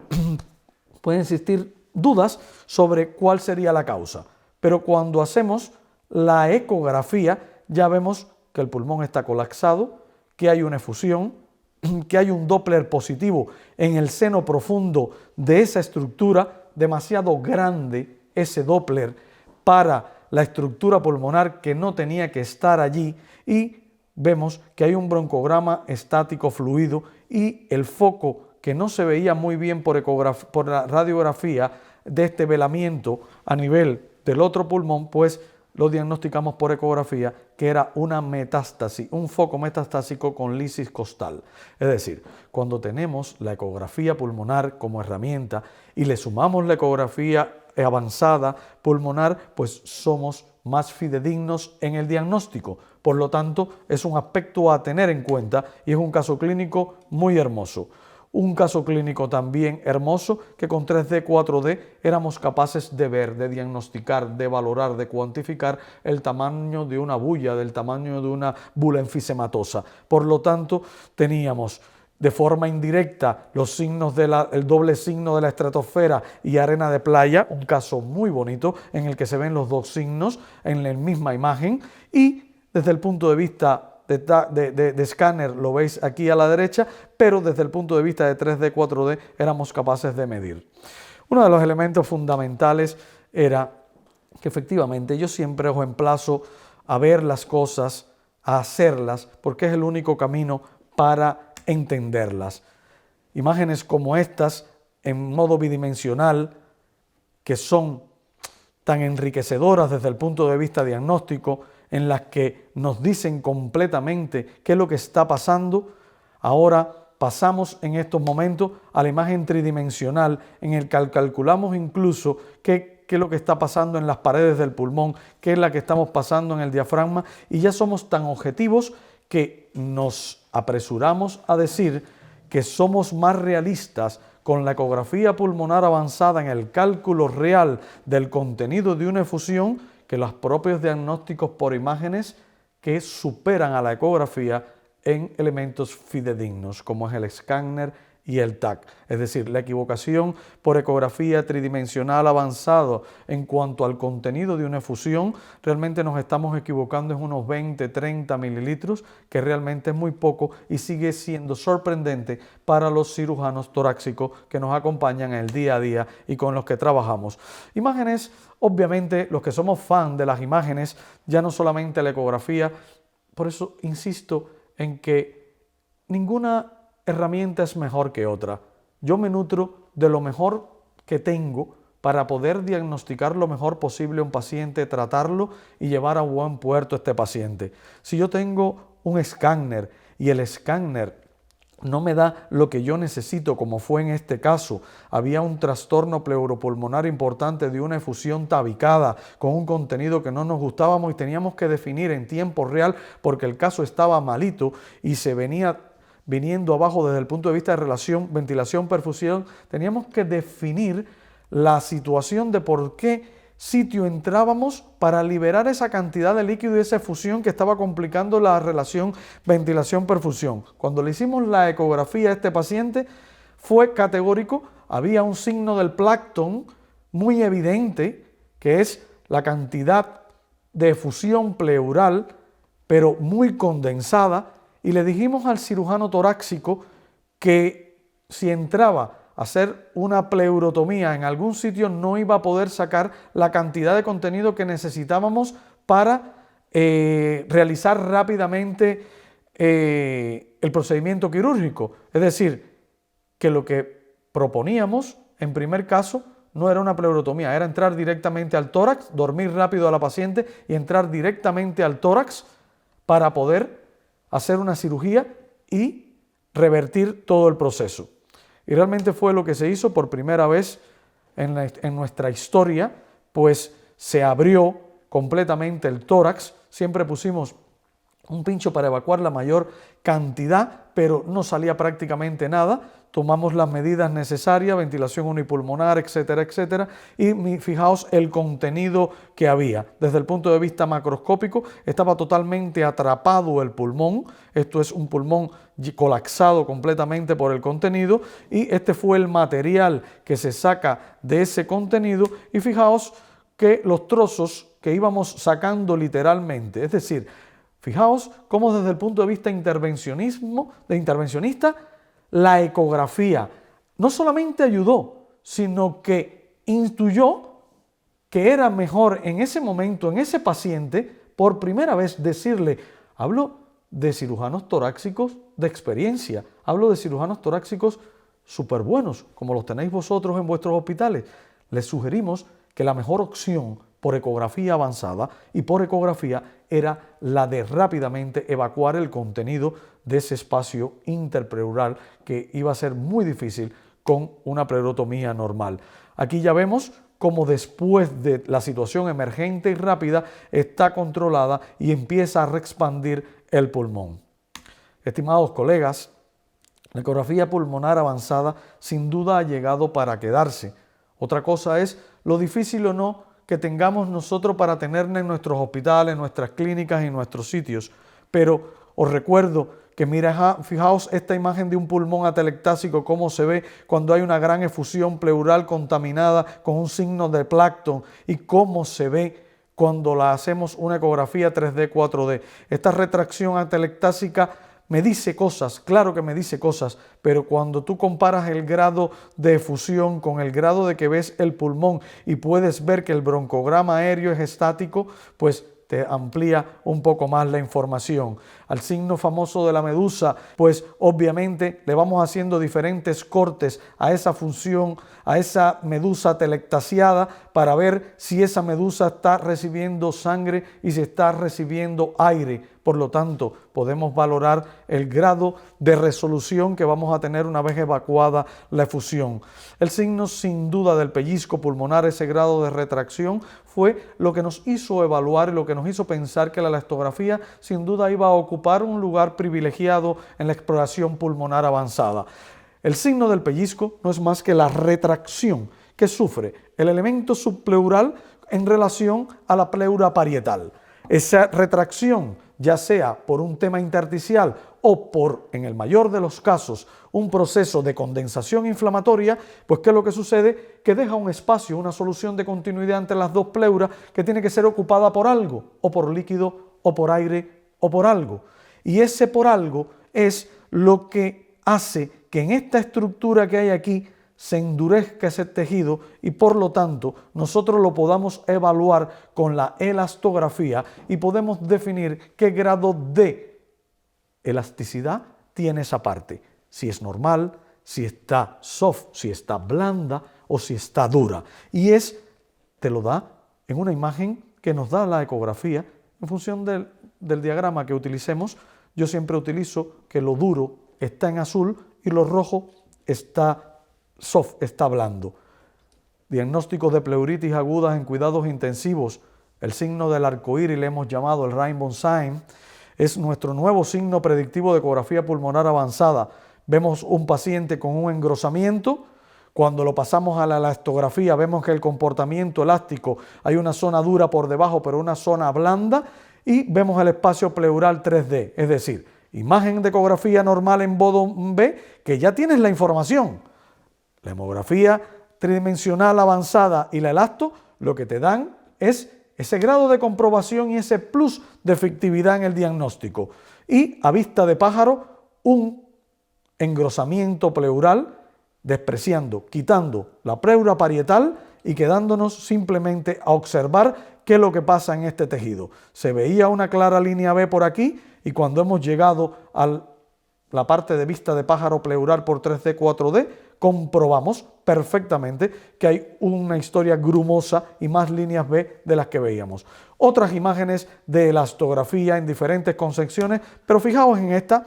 pueden existir dudas sobre cuál sería la causa. Pero cuando hacemos la ecografía, ya vemos que el pulmón está colapsado, que hay una efusión, que hay un Doppler positivo en el seno profundo de esa estructura, demasiado grande ese Doppler para la estructura pulmonar que no tenía que estar allí, y vemos que hay un broncograma estático fluido y el foco que no se veía muy bien por la radiografía de este velamiento a nivel del otro pulmón, pues lo diagnosticamos por ecografía que era una metástasis, un foco metastásico con lisis costal. Es decir, cuando tenemos la ecografía pulmonar como herramienta y le sumamos la ecografía avanzada pulmonar, pues somos más fidedignos en el diagnóstico. Por lo tanto, es un aspecto a tener en cuenta y es un caso clínico muy hermoso. Un caso clínico también hermoso que con 3D, 4D éramos capaces de ver, de diagnosticar, de valorar, de cuantificar el tamaño de una bulla, del tamaño de una bula enfisematosa. Por lo tanto, teníamos de forma indirecta los signos el doble signo de la estratosfera y arena de playa, un caso muy bonito en el que se ven los dos signos en la misma imagen, y desde el punto de vista de escáner lo veis aquí a la derecha, pero desde el punto de vista de 3D, 4D éramos capaces de medir. Uno de los elementos fundamentales era que efectivamente yo siempre os emplazo a ver las cosas, a hacerlas, porque es el único camino para entenderlas. Imágenes como estas, en modo bidimensional, que son tan enriquecedoras desde el punto de vista diagnóstico, en las que nos dicen completamente qué es lo que está pasando. Ahora pasamos en estos momentos a la imagen tridimensional, en el que calculamos incluso qué es lo que está pasando en las paredes del pulmón, qué es la que estamos pasando en el diafragma, y ya somos tan objetivos que nos apresuramos a decir que somos más realistas con la ecografía pulmonar avanzada en el cálculo real del contenido de una efusión que los propios diagnósticos por imágenes que superan a la ecografía en elementos fidedignos, como es el escáner y el TAC. Es decir, la equivocación por ecografía tridimensional avanzado en cuanto al contenido de una efusión, realmente nos estamos equivocando en unos 20-30 mililitros, que realmente es muy poco y sigue siendo sorprendente para los cirujanos torácicos que nos acompañan en el día a día y con los que trabajamos. Imágenes, obviamente, los que somos fan de las imágenes, ya no solamente la ecografía, por eso insisto en que ninguna herramienta es mejor que otra. Yo me nutro de lo mejor que tengo para poder diagnosticar lo mejor posible a un paciente, tratarlo y llevar a buen puerto a este paciente. Si yo tengo un escáner y el escáner no me da lo que yo necesito, como fue en este caso, había un trastorno pleuropulmonar importante de una efusión tabicada con un contenido que no nos gustábamos y teníamos que definir en tiempo real porque el caso estaba malito y se venía viniendo abajo desde el punto de vista de relación ventilación-perfusión, teníamos que definir la situación de por qué sitio entrábamos para liberar esa cantidad de líquido y esa efusión que estaba complicando la relación ventilación-perfusión. Cuando le hicimos la ecografía a este paciente fue categórico, había un signo del plancton muy evidente, que es la cantidad de efusión pleural, pero muy condensada, y le dijimos al cirujano torácico que si entraba a hacer una pleurotomía en algún sitio no iba a poder sacar la cantidad de contenido que necesitábamos para realizar rápidamente el procedimiento quirúrgico. Es decir, que lo que proponíamos en primer caso no era una pleurotomía, era entrar directamente al tórax, dormir rápido a la paciente y entrar directamente al tórax para poder hacer una cirugía y revertir todo el proceso. Y realmente fue lo que se hizo por primera vez en nuestra historia, pues se abrió completamente el tórax, siempre pusimos un pincho para evacuar la mayor cantidad, pero no salía prácticamente nada. Tomamos las medidas necesarias, ventilación unipulmonar, etcétera, etcétera, y fijaos el contenido que había. Desde el punto de vista macroscópico, estaba totalmente atrapado el pulmón. Esto es un pulmón colapsado completamente por el contenido, y este fue el material que se saca de ese contenido, y fijaos que los trozos que íbamos sacando literalmente, es decir, fijaos cómo desde el punto de vista intervencionista, la ecografía no solamente ayudó, sino que instruyó que era mejor en ese momento, en ese paciente, por primera vez decirle, hablo de cirujanos torácicos de experiencia, hablo de cirujanos torácicos súper buenos, como los tenéis vosotros en vuestros hospitales. Les sugerimos que la mejor opción por ecografía avanzada y por ecografía era la de rápidamente evacuar el contenido de ese espacio interpleural que iba a ser muy difícil con una pleurotomía normal. Aquí ya vemos cómo después de la situación emergente y rápida está controlada y empieza a reexpandir el pulmón. Estimados colegas, la ecografía pulmonar avanzada sin duda ha llegado para quedarse. Otra cosa es lo difícil o no que tengamos nosotros para tenerla en nuestros hospitales, nuestras clínicas y nuestros sitios. Pero os recuerdo que fijaos esta imagen de un pulmón atelectásico, cómo se ve cuando hay una gran efusión pleural contaminada con un signo de plancton, y cómo se ve cuando la hacemos una ecografía 3D, 4D. Esta retracción atelectásica me dice cosas, claro que me dice cosas, pero cuando tú comparas el grado de efusión con el grado de que ves el pulmón y puedes ver que el broncograma aéreo es estático, pues te amplía un poco más la información. Al signo famoso de la medusa, pues obviamente le vamos haciendo diferentes cortes a esa función, a esa medusa telectasiada, para ver si esa medusa está recibiendo sangre y si está recibiendo aire. Por lo tanto, podemos valorar el grado de resolución que vamos a tener una vez evacuada la efusión. El signo sin duda del pellizco pulmonar, ese grado de retracción, fue lo que nos hizo evaluar y lo que nos hizo pensar que la elastografía sin duda iba a ocupar un lugar privilegiado en la exploración pulmonar avanzada. El signo del pellizco no es más que la retracción que sufre el elemento subpleural en relación a la pleura parietal. Esa retracción, ya sea por un tema intersticial o por, en el mayor de los casos, un proceso de condensación inflamatoria, pues ¿qué es lo que sucede? Que deja un espacio, una solución de continuidad entre las dos pleuras que tiene que ser ocupada por algo, o por líquido, o por aire, o por algo. Y ese por algo es lo que hace que en esta estructura que hay aquí se endurezca ese tejido y por lo tanto nosotros lo podamos evaluar con la elastografía y podemos definir qué grado de elasticidad tiene esa parte. Si es normal, si está soft, si está blanda o si está dura. Y te lo da en una imagen que nos da la ecografía en función del diagrama que utilicemos. Yo siempre utilizo que lo duro está en azul y lo rojo está soft, está blando. Diagnósticos de pleuritis agudas en cuidados intensivos. El signo del arcoíris le hemos llamado el rainbow sign. Es nuestro nuevo signo predictivo de ecografía pulmonar avanzada. Vemos un paciente con un engrosamiento. Cuando lo pasamos a la elastografía vemos que el comportamiento elástico, hay una zona dura por debajo pero una zona blanda, y vemos el espacio pleural 3D, es decir, imagen de ecografía normal en Bodom B, que ya tienes la información. La hemografía tridimensional avanzada y la elasto lo que te dan es ese grado de comprobación y ese plus de efectividad en el diagnóstico. Y a vista de pájaro, un engrosamiento pleural, despreciando, quitando la pleura parietal y quedándonos simplemente a observar qué es lo que pasa en este tejido. Se veía una clara línea B por aquí y cuando hemos llegado a la parte de vista de pájaro pleural por 3D, 4D, comprobamos perfectamente que hay una historia grumosa y más líneas B de las que veíamos. Otras imágenes de elastografía en diferentes concepciones, pero fijaos en esta,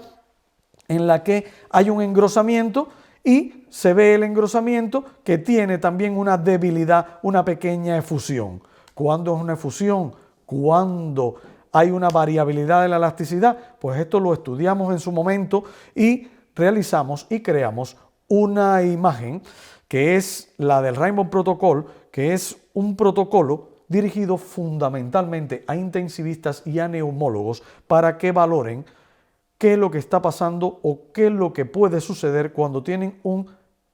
en la que hay un engrosamiento y se ve el engrosamiento que tiene también una debilidad, una pequeña efusión. ¿Cuándo es una efusión? ¿Cuándo hay una variabilidad de la elasticidad? Pues esto lo estudiamos en su momento y realizamos y creamos una imagen que es la del Rainbow Protocol, que es un protocolo dirigido fundamentalmente a intensivistas y a neumólogos para que valoren qué es lo que está pasando o qué es lo que puede suceder cuando tienen un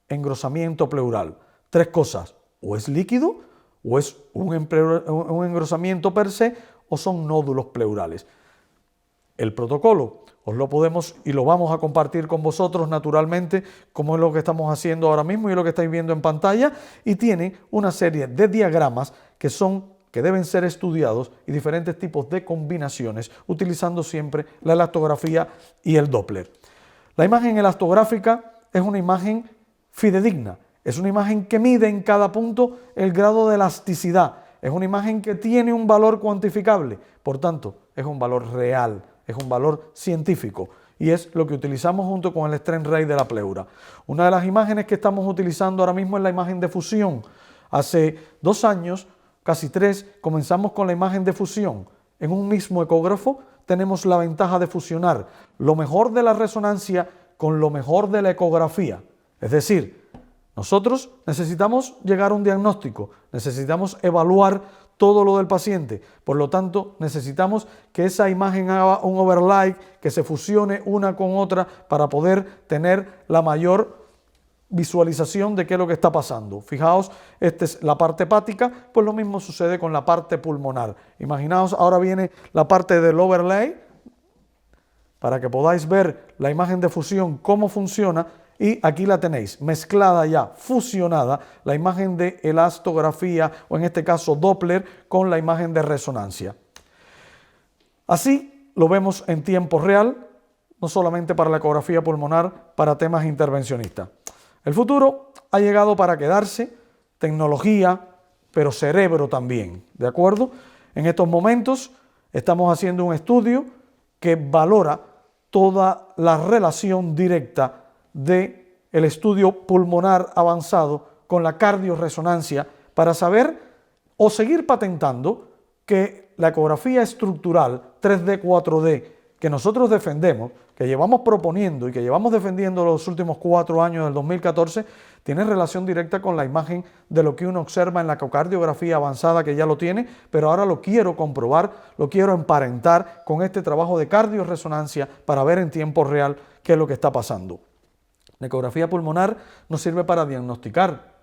engrosamiento pleural. Tres cosas: o es líquido, o es un engrosamiento per se, o son nódulos pleurales. El protocolo os lo podemos y lo vamos a compartir con vosotros naturalmente, como es lo que estamos haciendo ahora mismo y lo que estáis viendo en pantalla, y tiene una serie de diagramas que deben ser estudiados y diferentes tipos de combinaciones, utilizando siempre la elastografía y el Doppler. La imagen elastográfica es una imagen fidedigna, es una imagen que mide en cada punto el grado de elasticidad, es una imagen que tiene un valor cuantificable, por tanto, es un valor real, es un valor científico y es lo que utilizamos junto con el strain rate de la pleura. Una de las imágenes que estamos utilizando ahora mismo es la imagen de fusión. Hace 2 años, casi 3, comenzamos con la imagen de fusión. En un mismo ecógrafo tenemos la ventaja de fusionar lo mejor de la resonancia con lo mejor de la ecografía. Es decir, nosotros necesitamos llegar a un diagnóstico, necesitamos evaluar todo lo del paciente, por lo tanto necesitamos que esa imagen haga un overlay, que se fusione una con otra para poder tener la mayor visualización de qué es lo que está pasando. Fijaos, esta es la parte hepática, pues lo mismo sucede con la parte pulmonar. Imaginaos, ahora viene la parte del overlay, para que podáis ver la imagen de fusión, cómo funciona, y aquí la tenéis, mezclada ya, fusionada, la imagen de elastografía, o en este caso Doppler, con la imagen de resonancia. Así lo vemos en tiempo real, no solamente para la ecografía pulmonar, para temas intervencionistas. El futuro ha llegado para quedarse, tecnología, pero cerebro también, ¿de acuerdo? En estos momentos estamos haciendo un estudio que valora toda la relación directa del estudio pulmonar avanzado con la cardioresonancia para saber o seguir patentando que la ecografía estructural 3D, 4D que nosotros defendemos, que llevamos proponiendo y que llevamos defendiendo los últimos 4 años del 2014, tiene relación directa con la imagen de lo que uno observa en la ecocardiografía avanzada, que ya lo tiene, pero ahora lo quiero comprobar, lo quiero emparentar con este trabajo de cardioresonancia para ver en tiempo real qué es lo que está pasando. La ecografía pulmonar nos sirve para diagnosticar,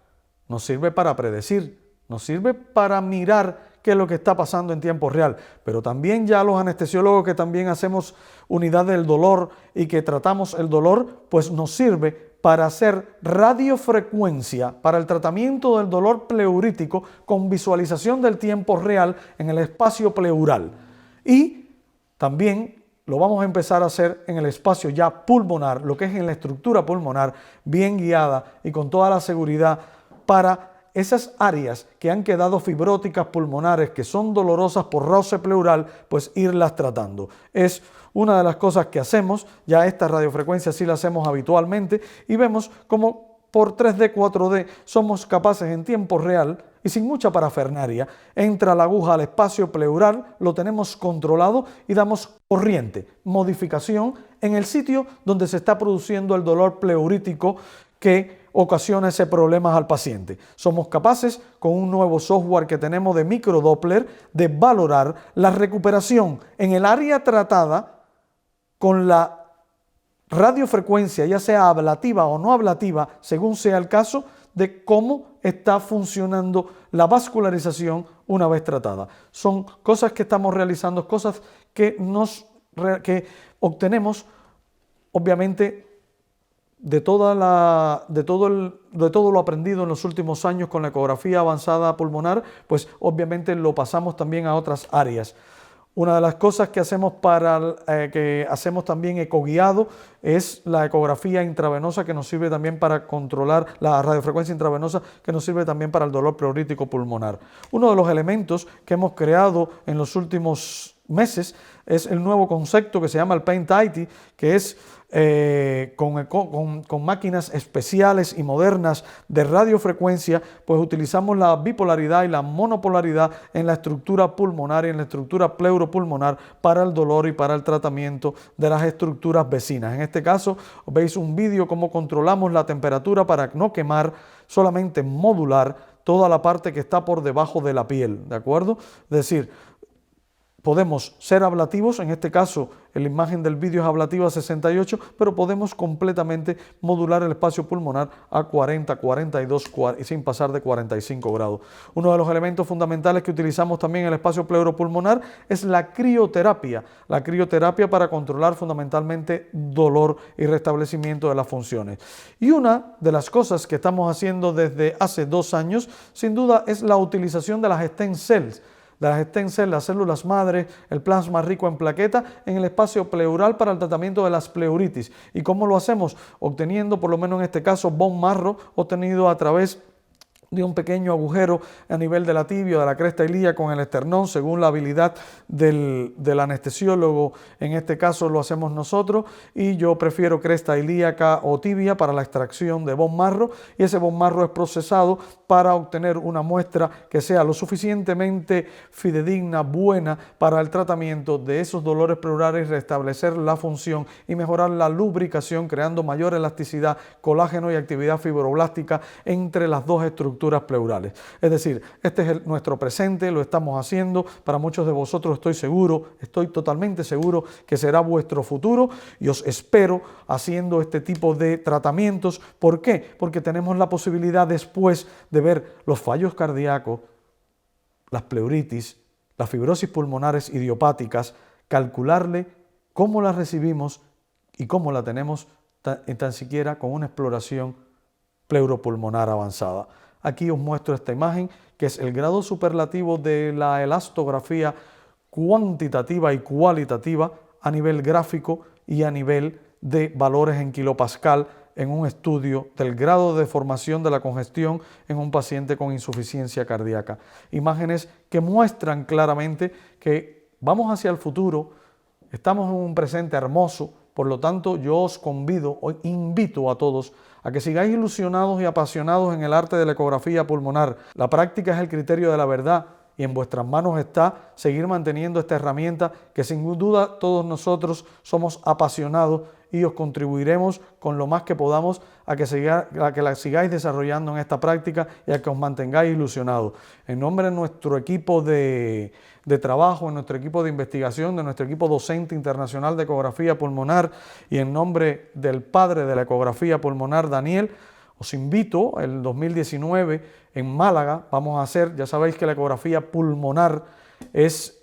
nos sirve para predecir, nos sirve para mirar qué es lo que está pasando en tiempo real, pero también ya los anestesiólogos que también hacemos unidad del dolor y que tratamos el dolor, pues nos sirve para hacer radiofrecuencia para el tratamiento del dolor pleurítico con visualización del tiempo real en el espacio pleural. Y también lo vamos a empezar a hacer en el espacio ya pulmonar, lo que es en la estructura pulmonar, bien guiada y con toda la seguridad para esas áreas que han quedado fibróticas pulmonares, que son dolorosas por roce pleural, pues irlas tratando. Es una de las cosas que hacemos, ya esta radiofrecuencia sí la hacemos habitualmente y vemos cómo por 3D, 4D somos capaces en tiempo real y sin mucha parafernaria, entra la aguja al espacio pleural, lo tenemos controlado y damos corriente, modificación en el sitio donde se está produciendo el dolor pleurítico que ocasiona ese problema al paciente. Somos capaces, con un nuevo software que tenemos de microdoppler, de valorar la recuperación en el área tratada con la radiofrecuencia, ya sea ablativa o no ablativa, según sea el caso, de cómo está funcionando la vascularización una vez tratada. Son cosas que estamos realizando, cosas que obtenemos, obviamente, de todo lo aprendido en los últimos años con la ecografía avanzada pulmonar, pues obviamente lo pasamos también a otras áreas. Una de las cosas que hacemos también ecoguiado es la ecografía intravenosa, que nos sirve también para controlar la radiofrecuencia intravenosa, que nos sirve también para el dolor pleurítico pulmonar. Uno de los elementos que hemos creado en los últimos meses es el nuevo concepto que se llama el Paint-IT, que es con máquinas especiales y modernas de radiofrecuencia, pues utilizamos la bipolaridad y la monopolaridad en la estructura pulmonar y en la estructura pleuropulmonar para el dolor y para el tratamiento de las estructuras vecinas. En este caso, veis un vídeo cómo controlamos la temperatura para no quemar, solamente modular toda la parte que está por debajo de la piel, ¿de acuerdo? Es decir, podemos ser ablativos, en este caso la imagen del vídeo es ablativa 68, pero podemos completamente modular el espacio pulmonar a 40, 42 y sin pasar de 45 grados. Uno de los elementos fundamentales que utilizamos también en el espacio pleuropulmonar es la crioterapia para controlar fundamentalmente dolor y restablecimiento de las funciones. Y una de las cosas que estamos haciendo desde hace 2 años, sin duda, es la utilización de las stem cells, las células madre, el plasma rico en plaqueta en el espacio pleural para el tratamiento de las pleuritis. ¿Y cómo lo hacemos? Obteniendo, por lo menos en este caso, bone marrow obtenido a través de un pequeño agujero a nivel de la tibia, de la cresta ilíaca con el esternón, según la habilidad del anestesiólogo. En este caso lo hacemos nosotros y yo prefiero cresta ilíaca o tibia para la extracción de bone marrow, y ese bone marrow es procesado para obtener una muestra que sea lo suficientemente fidedigna, buena para el tratamiento de esos dolores pleurales, restablecer la función y mejorar la lubricación, creando mayor elasticidad, colágeno y actividad fibroblástica entre las dos estructuras pleurales. Es decir, este es nuestro presente, lo estamos haciendo. Para muchos de vosotros estoy totalmente seguro que será vuestro futuro, y os espero haciendo este tipo de tratamientos. ¿Por qué? Porque tenemos la posibilidad después de ver los fallos cardíacos, las pleuritis, las fibrosis pulmonares idiopáticas, calcularle cómo las recibimos y cómo la tenemos tan siquiera con una exploración pleuropulmonar avanzada. Aquí os muestro esta imagen, que es el grado superlativo de la elastografía cuantitativa y cualitativa a nivel gráfico y a nivel de valores en kilopascal en un estudio del grado de deformación de la congestión en un paciente con insuficiencia cardíaca. Imágenes que muestran claramente que vamos hacia el futuro, estamos en un presente hermoso. Por lo tanto, yo os convido, os invito a todos a que sigáis ilusionados y apasionados en el arte de la ecografía pulmonar. La práctica es el criterio de la verdad y en vuestras manos está seguir manteniendo esta herramienta que sin duda todos nosotros somos apasionados y os contribuiremos con lo más que podamos a que la sigáis desarrollando en esta práctica y a que os mantengáis ilusionados. En nombre de nuestro equipo de trabajo, de nuestro equipo de investigación, de nuestro equipo docente internacional de ecografía pulmonar y en nombre del padre de la ecografía pulmonar, Daniel, os invito, el 2019 en Málaga vamos a hacer, ya sabéis que la ecografía pulmonar es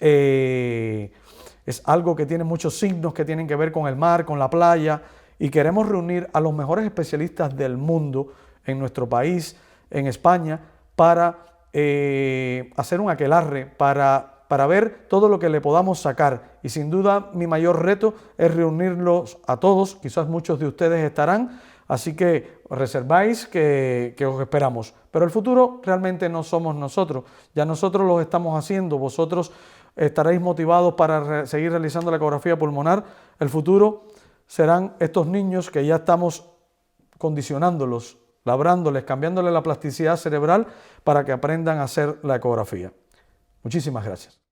algo que tiene muchos signos que tienen que ver con el mar, con la playa, y queremos reunir a los mejores especialistas del mundo en nuestro país, en España, para hacer un aquelarre, para ver todo lo que le podamos sacar. Y sin duda mi mayor reto es reunirlos a todos, quizás muchos de ustedes estarán, así que reserváis que os esperamos. Pero el futuro realmente no somos nosotros, ya nosotros lo estamos haciendo, vosotros estaréis motivados para seguir realizando la ecografía pulmonar. El futuro serán estos niños que ya estamos condicionándolos, labrándoles, cambiándoles la plasticidad cerebral para que aprendan a hacer la ecografía. Muchísimas gracias.